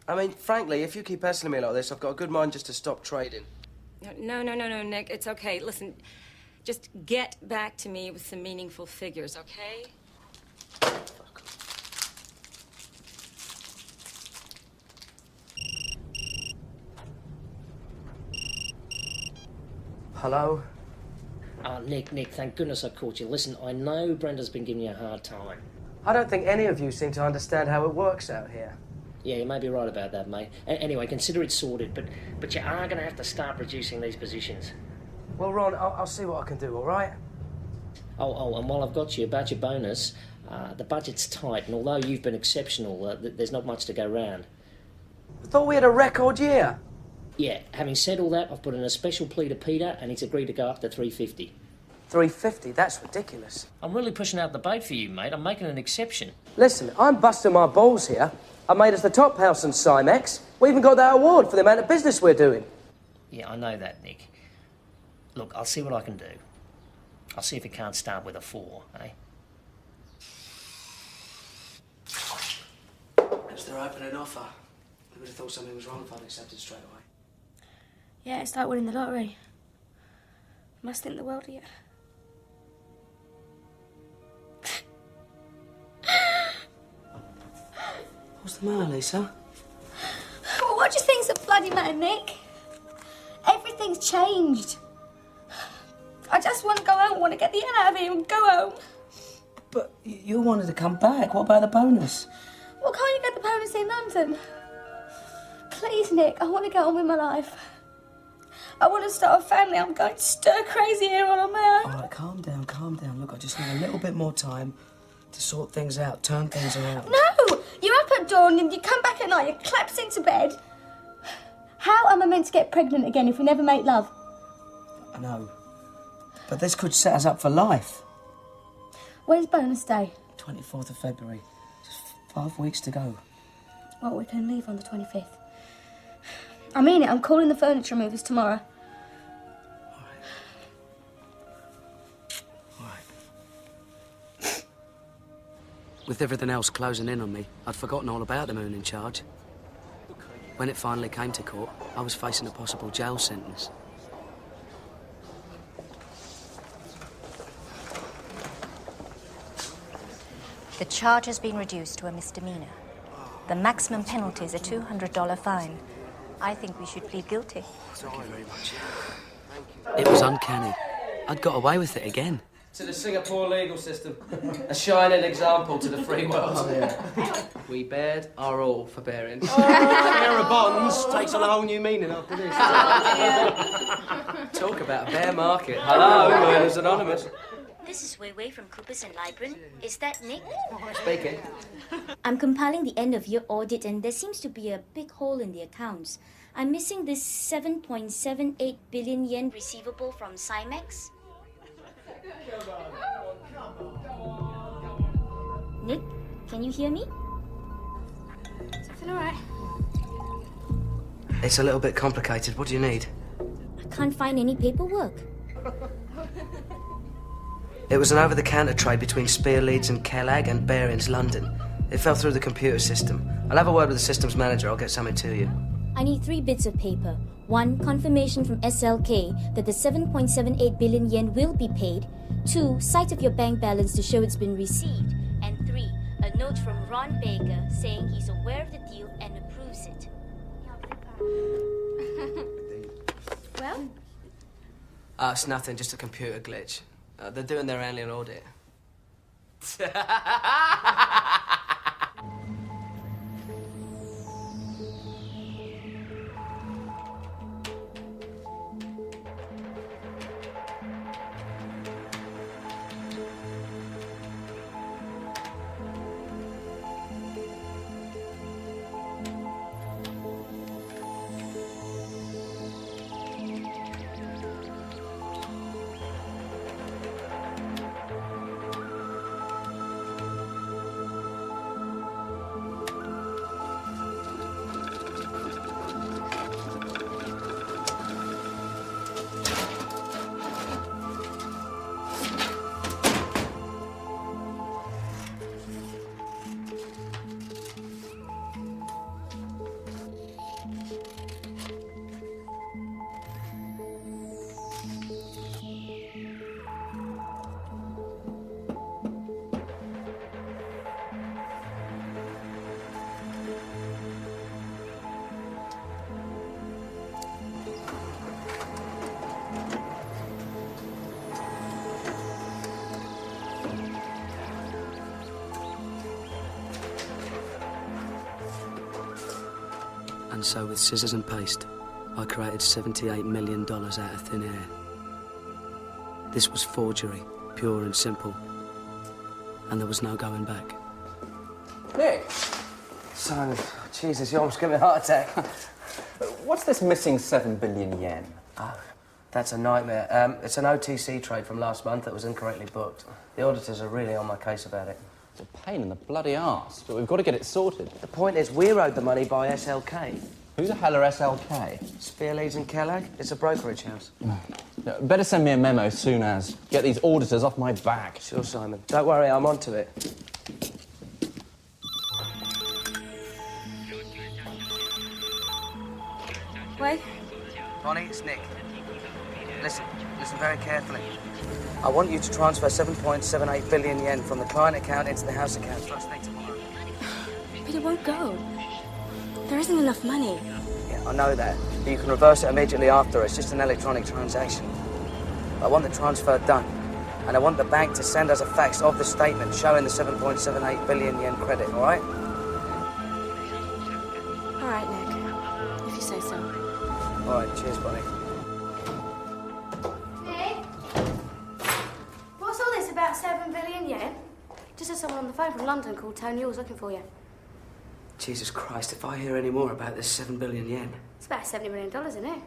I mean, frankly, if you keep hassling me like this, I've got a good mind just to stop trading. No, Nick, it's okay. Listen, just get back to me with some meaningful figures, okay? Hello? Nick, thank goodness I caught you. Listen, I know Brenda's been giving you a hard time. I don't think any of you seem to understand how it works out here. Yeah, you may be right about that, mate. Anyway, consider it sorted, but you are going to have to start reducing these positions. Well, Ron, I'll see what I can do, all right? Oh, and while I've got you, about your bonus, the budget's tight, and although you've been exceptional, there's not much to go round. I thought we had a record year. Yeah, having said all that, I've put in a special plea to Peter, and he's agreed to go up to $350. $350? That's ridiculous. I'm really pushing out the bait for you, mate. I'm making an exception. Listen, I'm busting my balls here. I made us the top house in Cymex. We even got that award for the amount of business we're doing. Yeah, I know that, Nick. Look, I'll see what I can do. I'll see if it can't start with a 4, eh? It's their opening offer. I would have thought something was wrong if I'd accepted straight away. Yeah, it's like winning the lottery. Must think the world of you. What's the matter, Lisa? Well, what do you think's the bloody matter, Nick? Everything's changed. I just want to go home. I want to get the hell out of here and go home. But you wanted to come back. What about the bonus? Well, can't you get the bonus in London? Please, Nick, I want to get on with my life. I want to start a family. I'm going stir crazy here on my own. All right, calm down, calm down. Look, I just need a little bit more time to sort things out, turn things around. No! You're up at dawn and you come back at night, you collapse into bed. How am I meant to get pregnant again if we never make love? I know. But this could set us up for life. When's bonus day? 24th of February. Just 5 weeks to go. Well, we can leave on the 25th. I mean it, I'm calling the furniture movers tomorrow. With everything else closing in on me, I'd forgotten all about the moon in charge. When it finally came to court, I was facing a possible jail sentence. The charge has been reduced to a misdemeanor. The maximum penalty is a $200 fine. I think we should plead guilty. Thank you very much. It was uncanny. I'd got away with it again. To the Singapore legal system. A shining example to the free world. Oh, yeah. We bared our all for bearings. Pair of bonds takes on a whole new meaning after this. Talk about a bear market. Hello, Murderers Anonymous. This is Wei Wei from Coopers and Libran. Is that Nick? Speaking. I'm compiling the end-of-year audit and there seems to be a big hole in the accounts. I'm missing this 7.78 billion yen receivable from Cymex. Nick, can you hear me? Is everything all right? It's a little bit complicated. What do you need? I can't find any paperwork. It was an over-the-counter trade between Spear Leeds and Kellag and Barings London. It fell through the computer system. I'll have a word with the systems manager. I'll get something to you. I need 3 bits of paper. 1, confirmation from SLK that the 7.78 billion yen will be paid. 2, sight of your bank balance to show it's been received. And 3, a note from Ron Baker saying he's aware of the deal and approves it. Well? It's nothing, just a computer glitch. They're doing their annual audit. And so with scissors and paste, I created $78 million out of thin air. This was forgery, pure and simple. And there was no going back. Nick! So, Jesus, you almost gave me a heart attack. What's this missing 7 billion yen? Oh, that's a nightmare. It's an OTC trade from last month that was incorrectly booked. The auditors are really on my case about it. It's a pain in the bloody arse, but we've got to get it sorted. The point is, we're owed the money by SLK. Who the hell are SLK? Spear, Leeds and Kellogg. It's a brokerage house. No, better send me a memo soon as. Get these auditors off my back. Sure, Simon. Don't worry, I'm onto it. What? Bonnie, it's Nick. Listen very carefully. I want you to transfer 7.78 billion yen from the client account into the house account first thing tomorrow. But it won't go. There isn't enough money. Yeah, I know that. But you can reverse it immediately after. It's just an electronic transaction. I want the transfer done. And I want the bank to send us a fax of the statement showing the 7.78 billion yen credit, all right? All right, Nick. If you say so. All right, cheers, Bonnie. Nick? What's all this about 7 billion yen? Just had someone on the phone from London called Tony Hall's looking for you. Jesus Christ, if I hear any more about this 7 billion yen... It's about $70 million, isn't it?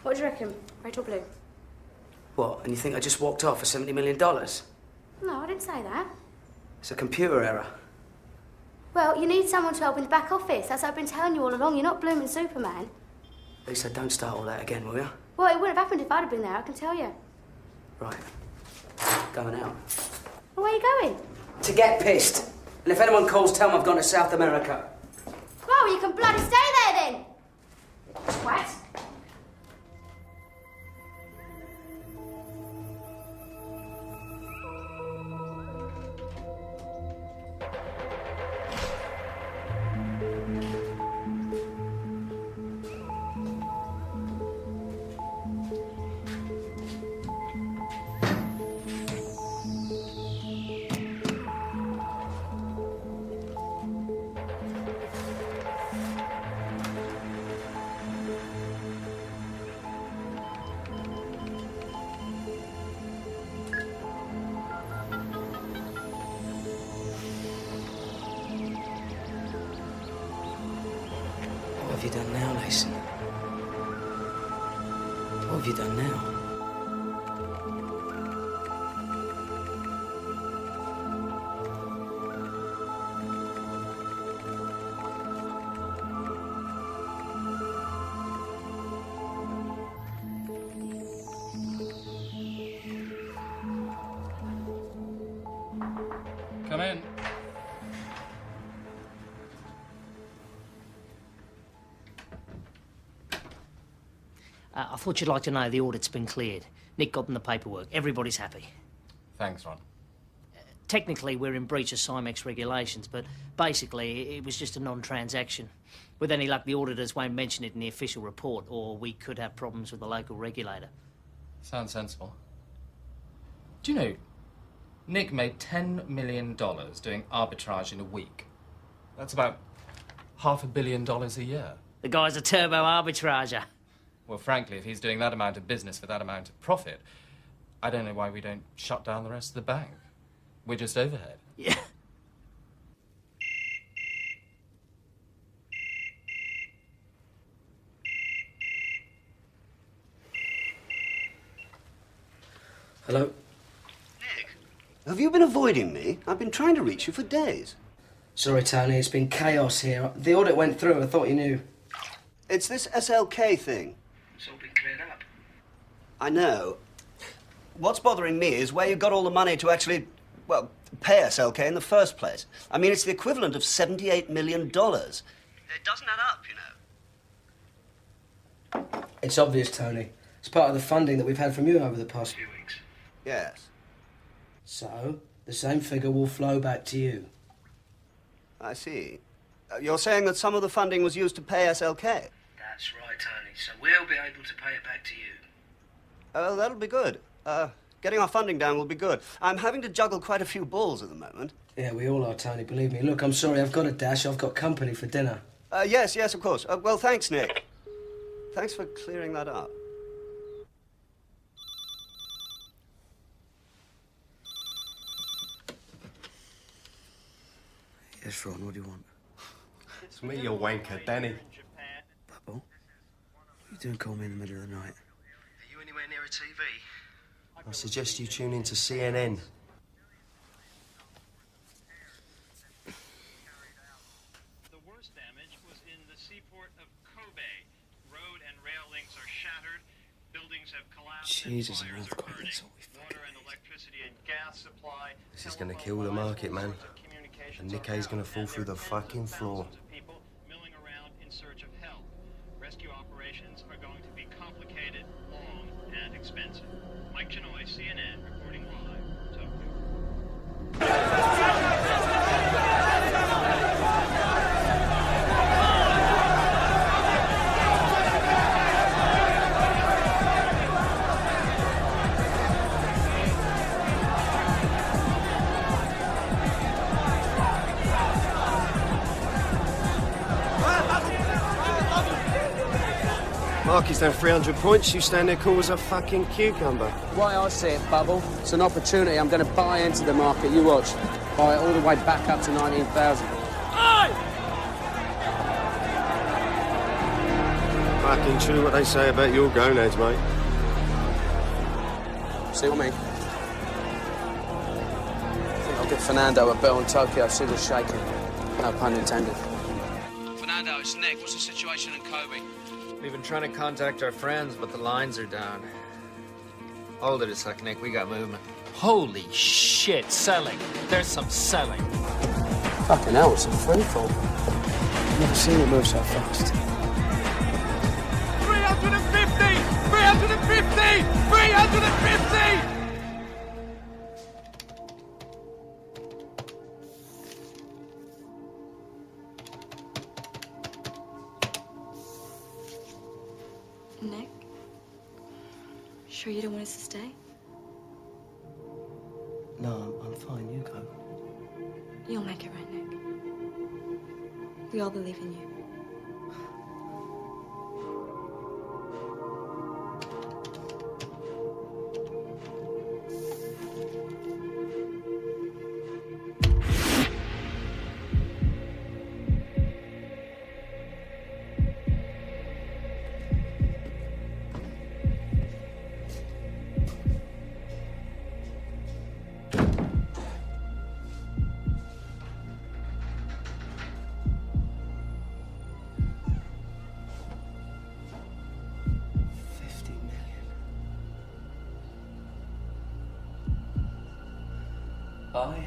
What do you reckon? Red or blue? What, and you think I just walked off for $70 million? No, I didn't say that. It's a computer error. Well, you need someone to help in the back office. That's what I've been telling you all along. You're not blooming Superman. Lisa, don't start all that again, will you? Well, it wouldn't have happened if I'd have been there, I can tell you. Right. Going out. Well, where are you going? To get pissed. And if anyone calls, tell them I've gone to South America. Well, you can bloody stay there then! What? What have you done now, Lacey? What have you done now? Come in. I thought you'd like to know the audit's been cleared. Nick got them the paperwork. Everybody's happy. Thanks, Ron. Technically, we're in breach of Cymex regulations, but basically, it was just a non-transaction. With any luck, the auditors won't mention it in the official report, or we could have problems with the local regulator. Sounds sensible. Do you know, Nick made $10 million doing arbitrage in a week. That's about $500 million a year. The guy's a turbo arbitrager. Well, frankly, if he's doing that amount of business for that amount of profit, I don't know why we don't shut down the rest of the bank. We're just overhead. Yeah. Hello? Nick, have you been avoiding me? I've been trying to reach you for days. Sorry, Tony, it's been chaos here. The audit went through, I thought you knew. It's this SLK thing. It's all been cleared up. I know. What's bothering me is where you got all the money to actually, well, pay SLK in the first place. I mean, it's the equivalent of $78 million. It doesn't add up, you know. It's obvious, Tony. It's part of the funding that we've had from you over the past few weeks. Yes. So, the same figure will flow back to you. I see. You're saying that some of the funding was used to pay SLK? That's right, Tony. So we'll be able to pay it back to you. That'll be good. Getting our funding down will be good. I'm having to juggle quite a few balls at the moment. Yeah, we all are, Tony, believe me. Look, I'm sorry, I've got a dash. I've got company for dinner. Yes, of course. Well, thanks, Nick. Thanks for clearing that up. Yes, Ron, what do you want? It's me, you wanker, Danny. Bubble? What are you doing calling me in the middle of the night? Are you anywhere near a TV? I suggest you tune into CNN. The worst damage was in the seaport of Kobe. Road and rail links are shattered. Buildings have collapsed. Jesus, an earthquake, that's all we Water and electricity and gas supply. This is gonna kill the market, man. And Nikkei's gonna fall through the fucking floor. People milling around in search of help. Rescue operations are going to be complicated, long, and expensive. Mike Chenoy, CNN, reporting live, Tokyo. Marky's down 300 points, you stand there cool as a fucking cucumber. Why I see it, Bubble, it's an opportunity. I'm going to buy into the market. You watch. Buy it all the way back up to 19,000. Fucking true what they say about your gonads, mate. See what I mean? I think I'll give Fernando a bell in Tokyo, see what's shaking. No pun intended. Fernando, it's Nick. What's the situation in Kobe? We've been trying to contact our friends, but the lines are down. Hold it a sec, Nick. We got movement. Holy shit, selling. There's some selling. Fucking hell, it's a freefall. I've never seen it move so fast. 350! 350! 350! Nick? Sure you don't want us to stay? No, I'm fine. You go. You'll make it right, Nick. We all believe in you. I,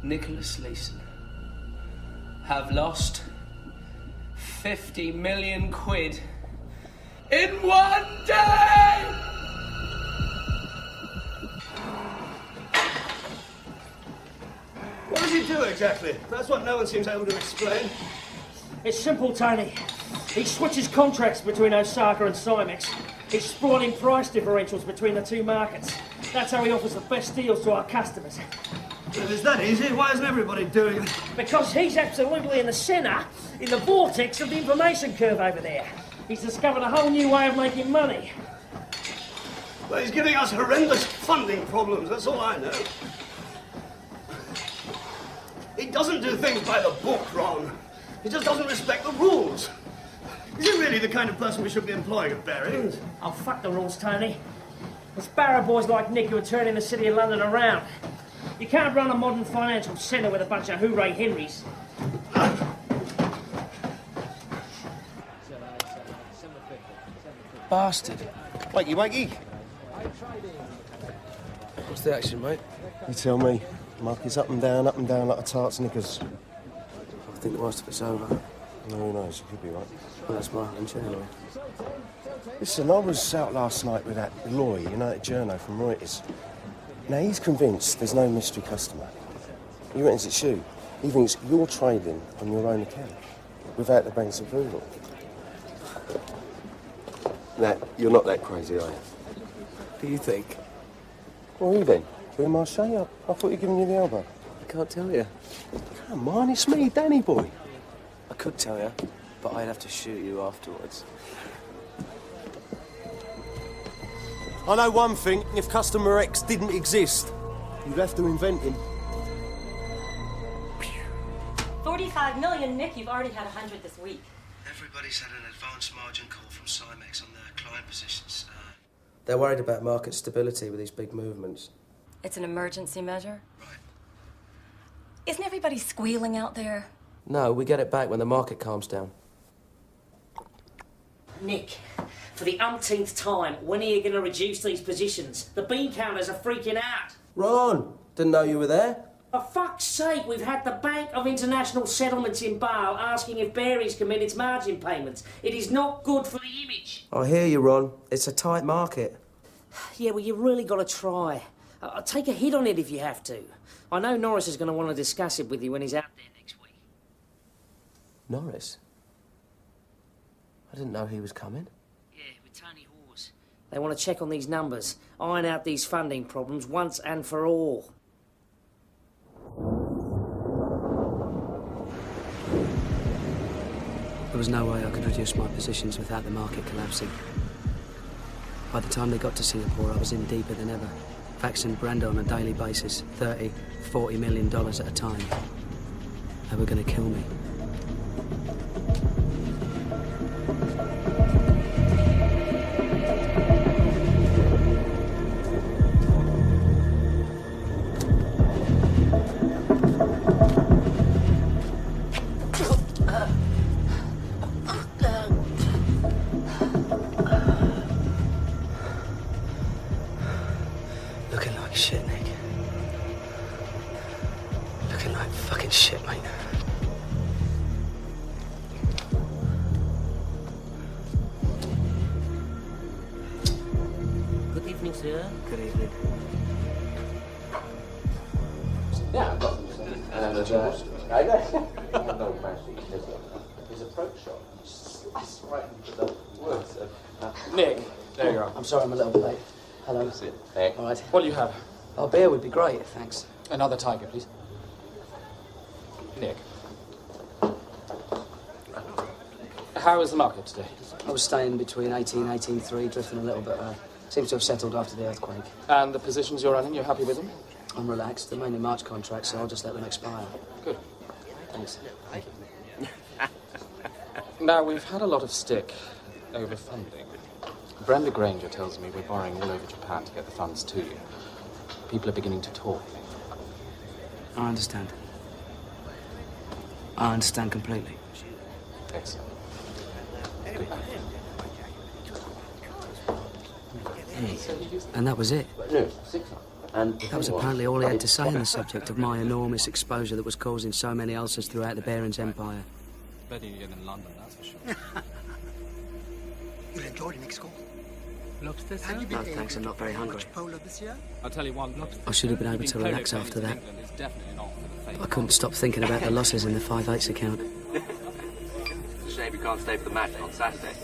Nicholas Leeson, have lost 50 million quid in one day! What does he do exactly? That's what no one seems able to explain. It's simple, Tony. He switches contracts between Osaka and Cymex, exploiting price differentials between the two markets. That's how he offers the best deals to our customers. If it's that easy, why isn't everybody doing it? Because he's absolutely in the centre, in the vortex of the information curve over there. He's discovered a whole new way of making money. Well, he's giving us horrendous funding problems, that's all I know. He doesn't do things by the book, Ron. He just doesn't respect the rules. Is he really the kind of person we should be employing at Barings? Oh, fuck the rules, Tony. It's barrow boys like Nick who are turning the city of London around. You can't run a modern financial centre with a bunch of hooray Henrys. Bastard. Wakey, wakey. What's the action, mate? You tell me. Marky's up and down like a tart's knickers. I think the worst of it's over. No, who knows? You could be right. Well, that's my hunch anyway. Listen, I was out last night with that Loy, United Journo from Reuters. Now, he's convinced there's no mystery customer. He reckons it's you. He thinks you're trading on your own account, without the bank's approval. Now, you're not that crazy, are you? Do you think? Well, you then? You're in Marseille? I thought you'd given you the elbow. I can't tell you. Come on, it's me, Danny boy. I could tell you, but I'd have to shoot you afterwards. I know one thing, if Customer X didn't exist, you'd have to invent him. 45 million, Nick. You've already had 100 this week. Everybody's had an advance margin call from Cymex on their client positions. They're worried about market stability with these big movements. It's an emergency measure? Right. Isn't everybody squealing out there? No, we get it back when the market calms down. Nick, for the umpteenth time, when are you going to reduce these positions? The bean counters are freaking out. Ron! Didn't know you were there. For fuck's sake, we've had the Bank of International Settlements in Bale asking if Barings can meet its margin payments. It is not good for the image. I hear you, Ron. It's a tight market. Yeah, well, you've really got to try. I'll take a hit on it if you have to. I know Norris is going to want to discuss it with you when he's out there next week. Norris? I didn't know he was coming. Yeah, with Tony Hawes. They want to check on these numbers, iron out these funding problems once and for all. There was no way I could reduce my positions without the market collapsing. By the time they got to Singapore, I was in deeper than ever, faxing Brando on a daily basis, $30, $40 million at a time. They were going to kill me. Looking like shit, Nick. Looking like fucking shit, mate. Good evening, sir. Good evening. Yeah, I've got them. And I know his approach shot. It's right into the words. Nick, there you are. I'm sorry I'm a little bit late. Hello. That's it. Hey. All right. What do you have? Oh, beer would be great, thanks. Another tiger, please. Nick. How is the market today? I was staying between 18 and 18.3, drifting a little bit. Seems to have settled after the earthquake. And the positions you're running, you're happy with them? I'm relaxed. They're mainly March contracts, so I'll just let them expire. Good. Thanks. Thank you. Now, we've had a lot of stick over funding. Brenda Granger tells me we're borrowing all over Japan to get the funds to you. People are beginning to talk. I understand. I understand completely. Excellent. Good. And that was it. No, 6. And that was apparently all he had to say on the subject of my enormous exposure that was causing so many ulcers throughout the Barings Empire. Better you get in London, that's for sure. You enjoyed Nick's call? Lobster, sir? No, thanks, I'm not very hungry. Polo this year? I'll tell you one. I should have been able to relax after that. I couldn't stop thinking about the losses in the 5/8 account. It's a shame you can't stay for the match on Saturday.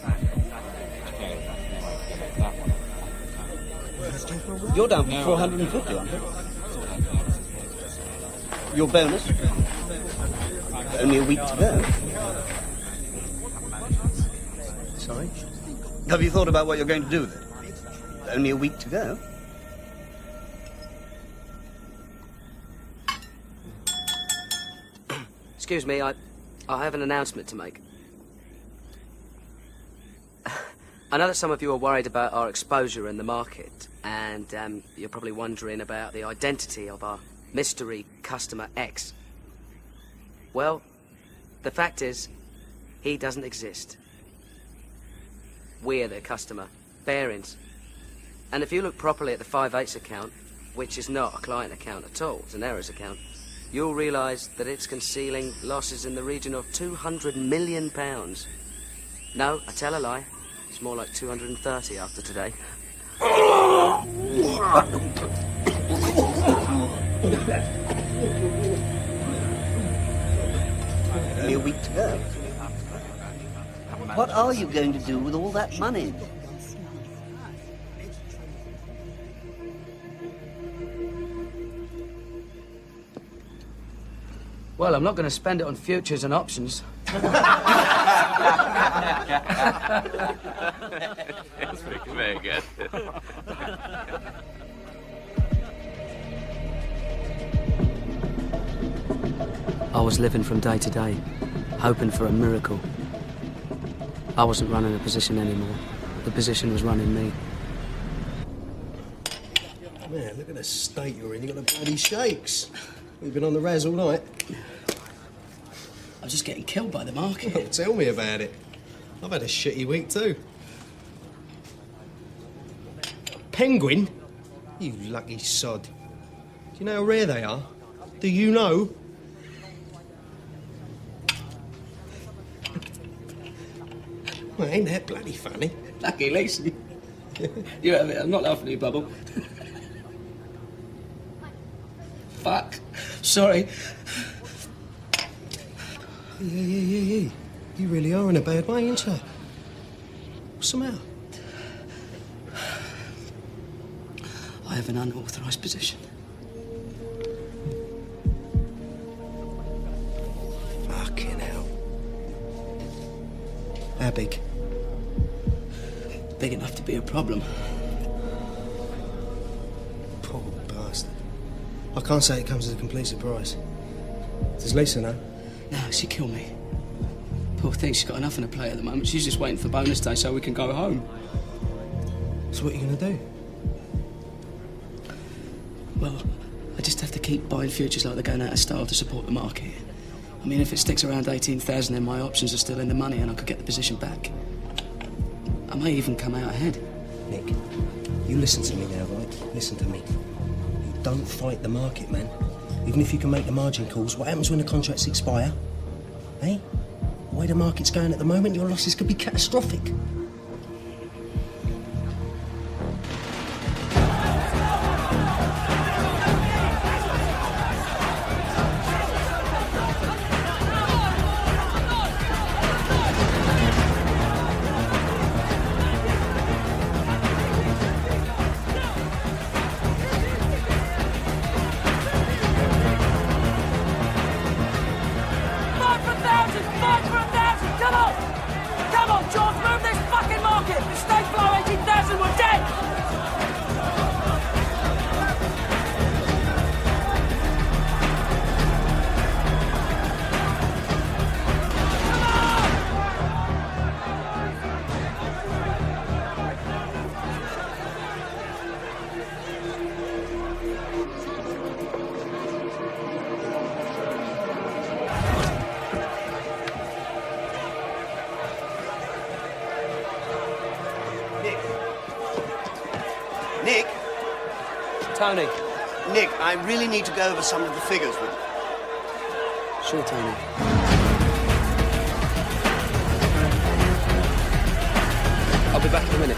You're down for 450, aren't you? Your bonus? Only a week to go. Sorry? Have you thought about what you're going to do with it? Only a week to go. Excuse me, I have an announcement to make. I know that some of you are worried about our exposure in the market, and you're probably wondering about the identity of our mystery customer X. Well, the fact is, he doesn't exist. We're the customer, Barings. And if you look properly at the 5/8 account, which is not a client account at all, it's an errors account, you'll realise that it's concealing losses in the region of £200 million. No, I tell a lie. It's more like 230 after today. Only a week to go. What are you going to do with all that money? Well, I'm not going to spend it on futures and options. That's very good. I was living from day to day, hoping for a miracle. I wasn't running a position anymore. The position was running me. Man, look at the state you're in. You've got the bloody shakes. You've been on the raz all night. I'm just getting killed by the market. Oh, tell me about it. I've had a shitty week too. Penguin? You lucky sod. Do you know how rare they are? Do you know? Well, ain't that bloody funny? Lucky Lacey. You have it. I'm not laughing at you, Bubble. Fuck. Sorry. Yeah. You really are in a bad way, ain't you? What's the matter? I have an unauthorised position. Fucking hell. How big? Big enough to be a problem. Poor bastard. I can't say it comes as a complete surprise. Does Lisa know? No, she'd kill me. Poor thing, she's got enough on her plate at the moment. She's just waiting for bonus day so we can go home. So what are you going to do? Well, I just have to keep buying futures like they're going out of style to support the market. I mean, if it sticks around 18,000, then my options are still in the money and I could get the position back. I may even come out ahead. Nick, you listen to me now, right? Listen to me. You don't fight the market, man. Even if you can make the margin calls, what happens when the contracts expire? Eh? The way the market's going at the moment, your losses could be catastrophic. Nick? Tony. Nick, I really need to go over some of the figures with you. Sure, Tony. I'll be back in a minute.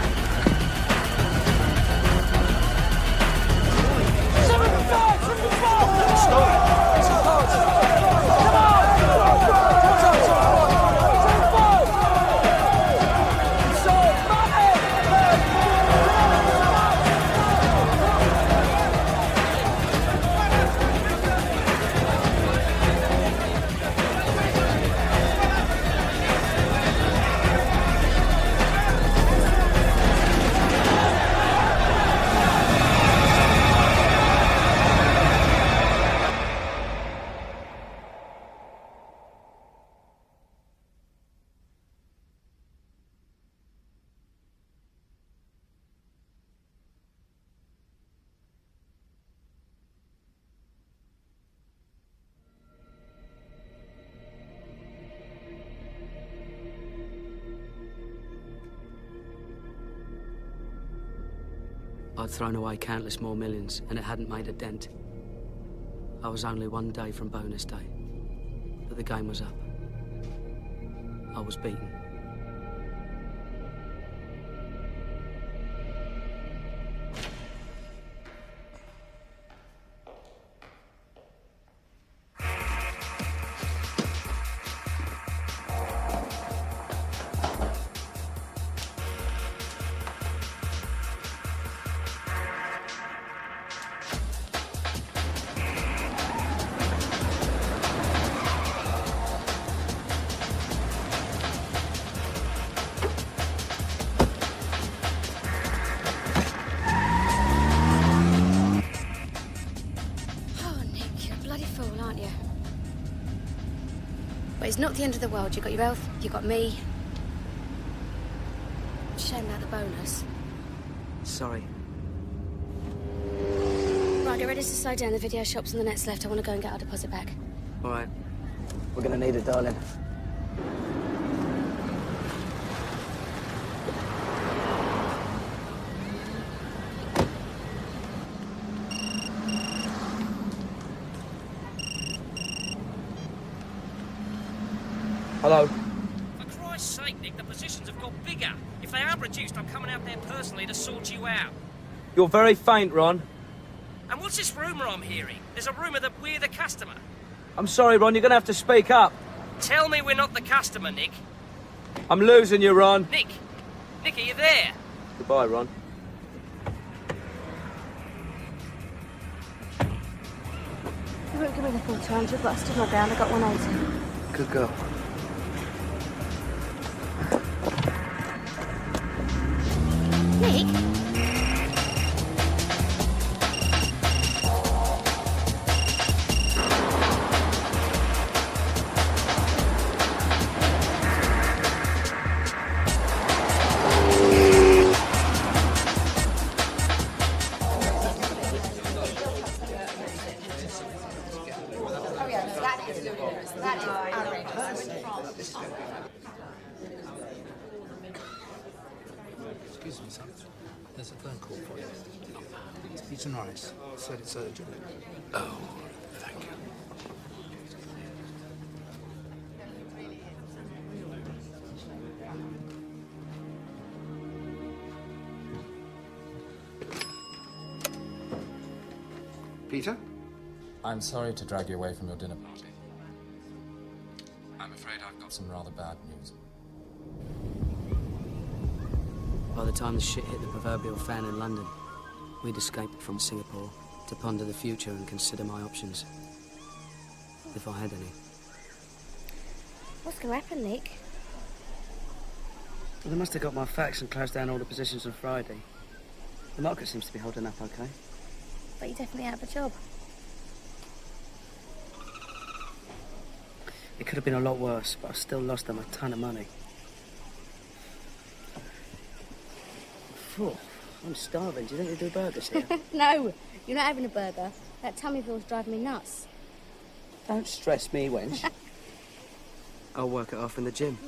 I'd thrown away countless more millions, and it hadn't made a dent. I was only one day from bonus day, but the game was up. I was beaten. it's not the end of the world. You got your health, you got me. Shame about the bonus. Sorry. Right, get ready to slow down. The video shop's on the next left. I want to go and get our deposit back. All right. We're gonna need it, darling. Hello. For Christ's sake, Nick, the positions have got bigger. If they are reduced, I'm coming out there personally to sort you out. You're very faint, Ron. And what's this rumour I'm hearing? There's a rumour that we're the customer. I'm sorry, Ron, you're gonna have to speak up. Tell me we're not the customer, Nick. I'm losing you, Ron. Nick! Nick, are you there? Goodbye, Ron. You won't give me the full 200, but I stood my ground. I got 180. Good girl. Nick? Excuse me, son. There's a phone call for you. It's Norris. Said it's urgent. Oh, thank you. Peter? I'm sorry to drag you away from your dinner party. I'm afraid I've got some rather bad news. By the time the shit hit the proverbial fan in London, we'd escaped from Singapore to ponder the future and consider my options. If I had any. What's going to happen, Nick? Well, they must have got my facts and closed down all the positions on Friday. The market seems to be holding up okay. But you're definitely out of a job. It could have been a lot worse, but I still lost them a ton of money. Phew, I'm starving. Do you think they do burgers here? No, you're not having a burger. That Tummyville's driving me nuts. Don't stress me, wench. I'll work it off in the gym.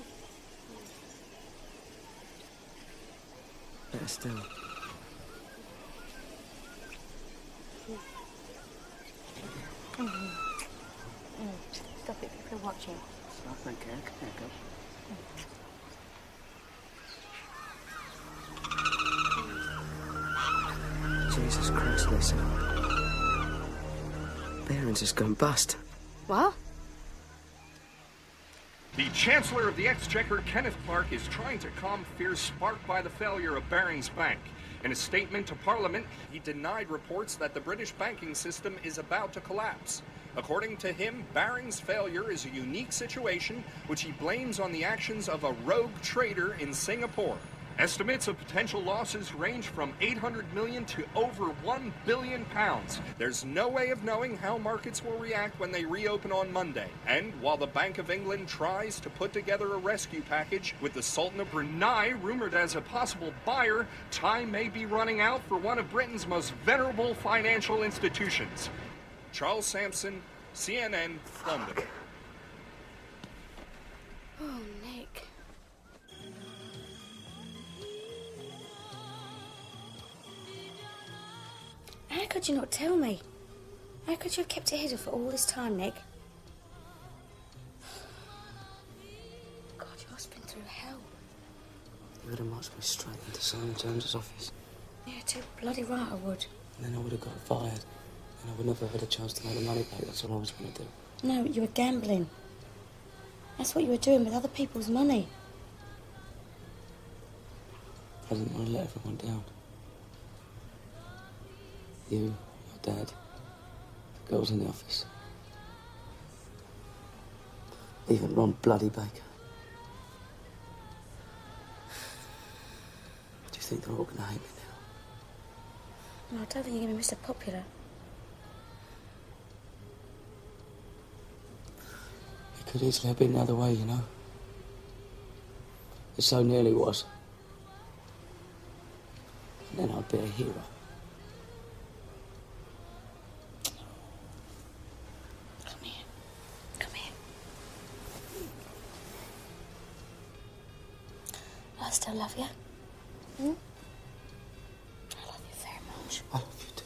Better still. Stop it, people are watching. Stop, thank you. Come here, go. Jesus Christ, listen. Behrens has gone bust. What? The Chancellor of the Exchequer, Kenneth Clarke, is trying to calm fears sparked by the failure of Barings Bank. In a statement to Parliament, he denied reports that the British banking system is about to collapse. According to him, Barings' failure is a unique situation which he blames on the actions of a rogue trader in Singapore. Estimates of potential losses range from 800 million to over 1 billion pounds. There's no way of knowing how markets will react when they reopen on Monday. And while the Bank of England tries to put together a rescue package with the Sultan of Brunei rumored as a possible buyer, time may be running out for one of Britain's most venerable financial institutions. Charles Sampson, CNN, London. Oh, Nick. How could you not tell me? How could you have kept it hidden for all this time, Nick? God, you must have been through hell. You would have marched me straight into Simon Jones's office. Yeah, too bloody right I would. And then I would have got fired. And I would never have had a chance to make the money back. That's all I was going to do. No, you were gambling. That's what you were doing with other people's money. I didn't want to let everyone down. You, your dad, the girls in the office. Even Ron Bloody Baker. Do you think they're all going to hate me now? No, I don't think you're going to be Mr. Popular. They Could easily have been the other way, you know. It so nearly was. And then I'd be a hero. Come here. Come here. I still love you. Hmm? I love you very much. I love you too.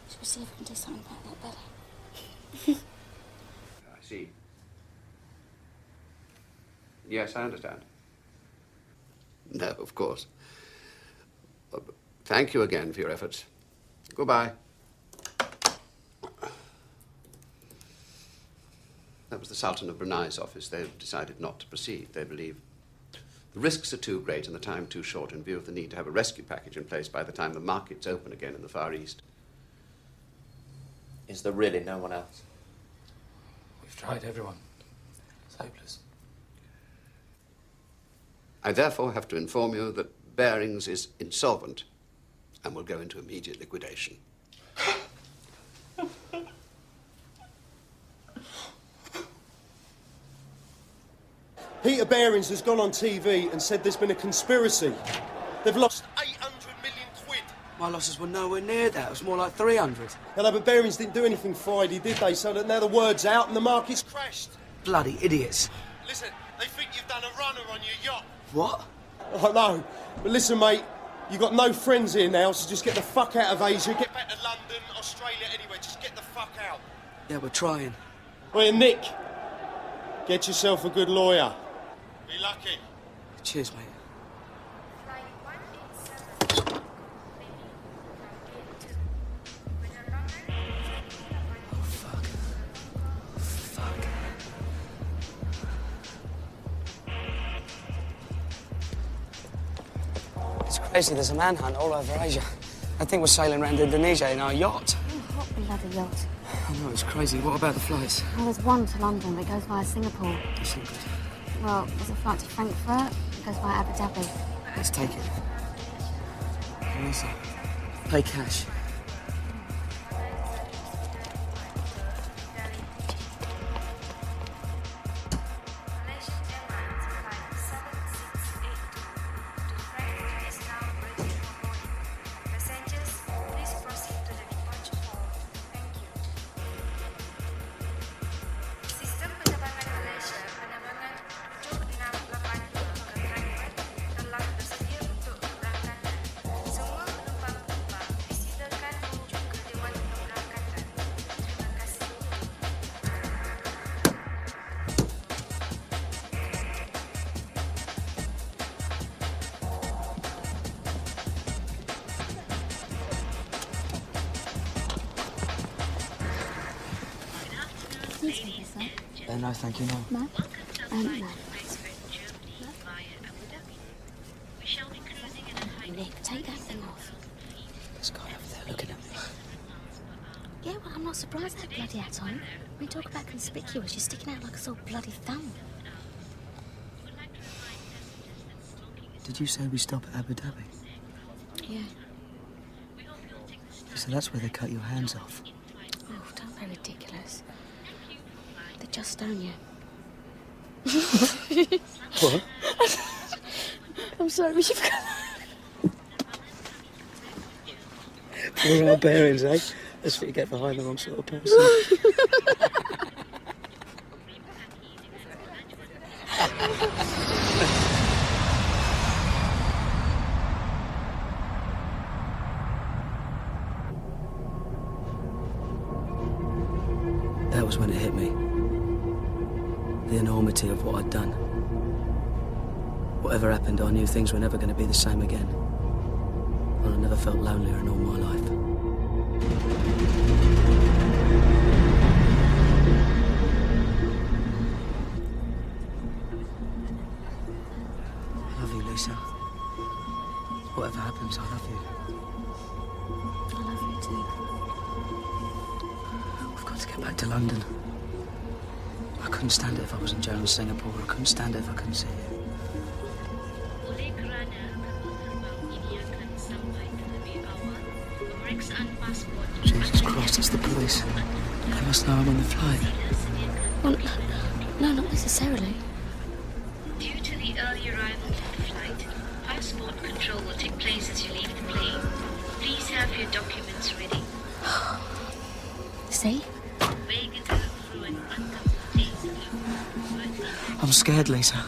Should we see if we can do something about that belly? I see. Yes, I understand. No, of course. Thank you again for your efforts. Goodbye. That was the Sultan of Brunei's office. They've decided not to proceed. They believe the risks are too great and the time too short in view of the need to have a rescue package in place by the time the markets open again in the Far East. Is there really no one else? We've tried everyone. It's hopeless. I therefore have to inform you that Barings is insolvent and will go into immediate liquidation. Peter Barings has gone on TV and said there's been a conspiracy. They've lost 800 million quid. My losses were nowhere near that. It was more like 300. Hello, but Barings didn't do anything Friday, did they? So that now the word's out and the market's crashed. Bloody idiots. Listen, they think you've done a runner on your yacht. What? I know. But listen, mate, you've got no friends here now, so just get the fuck out of Asia. Get back to London, Australia, anyway. Just get the fuck out. Yeah, we're trying. Wait, Nick, get yourself a good lawyer. Be lucky. Cheers, mate. Oh, fuck. Fuck. It's crazy. There's a manhunt all over Asia. I think we're sailing around Indonesia in our yacht. Oh, hot bloody yacht. I know, it's crazy. What about the flights? Well, there's one to London that goes via Singapore. That's not good. Well, there's a flight to Frankfurt that goes via Abu Dhabi. Let's take it. Listen, pay cash. No, thank you, no. No? No. Nick, take that thing off. This guy over there looking at me. Yeah, well, I'm not surprised that bloody hat on. We talk about conspicuous, you're sticking out like a sore bloody thumb. Did you say we stop at Abu Dhabi? Yeah. So that's where they cut your hands off. Oh, don't be ridiculous. They just stone you. What? I'm sorry, you've got... Poor old Barings, eh? That's what you get behind the wrong sort of person. That was when it hit me. The enormity of what I'd done. Whatever happened, I knew things were never going to be the same again. And I never felt lonelier in all my life. I love you, Lisa. Whatever happens, I love you. I love you too. We've got to get back to London. I couldn't stand it if I was in jail in Singapore. I couldn't stand it if I couldn't see you. Jesus Christ, it's the police. They must know I'm on the flight. Well, no, not necessarily. Due to the early arrival of the flight, passport control will take place as you leave the plane. Please have your documents ready. See? I'm scared, Lisa.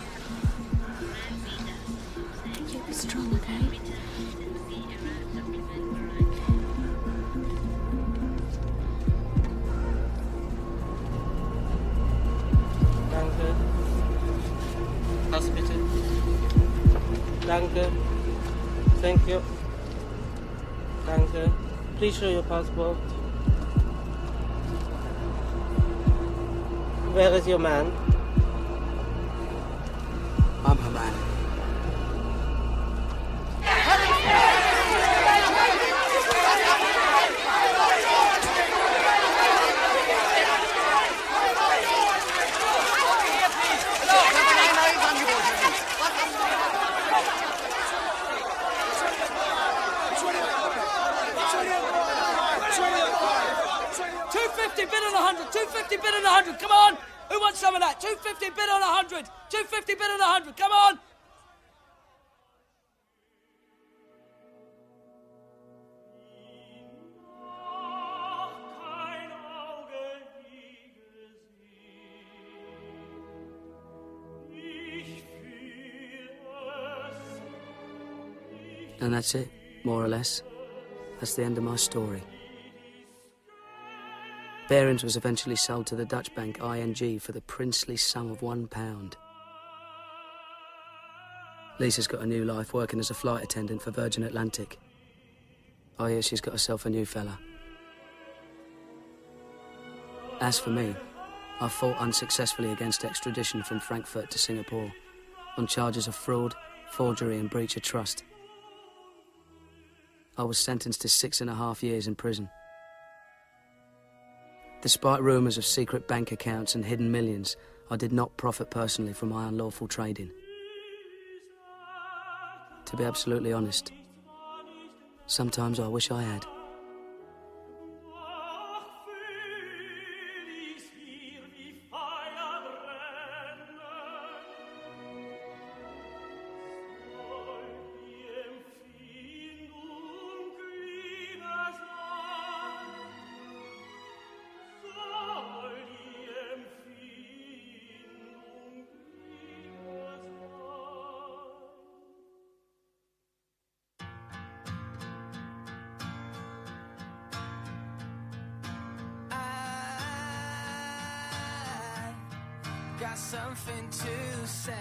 Keep it strong, okay? Danke. Pass bitte. Danke. Thank you. Danke. Please show your passport. Where is your man? I'm her man. $250 bid on 100. $250 bid on 100. Come on. Who wants some of that? $250 bid on 100. $250 bid on 100. Come on. And that's it, more or less. That's the end of my story. Behrens was eventually sold to the Dutch bank ING for the princely sum of £1. Lisa's got a new life working as a flight attendant for Virgin Atlantic. I hear she's got herself a new fella. As for me, I fought unsuccessfully against extradition from Frankfurt to Singapore on charges of fraud, forgery and breach of trust. I was sentenced to 6.5 years in prison. Despite rumours of secret bank accounts and hidden millions, I did not profit personally from my unlawful trading. To be absolutely honest, sometimes I wish I had. Got something to say.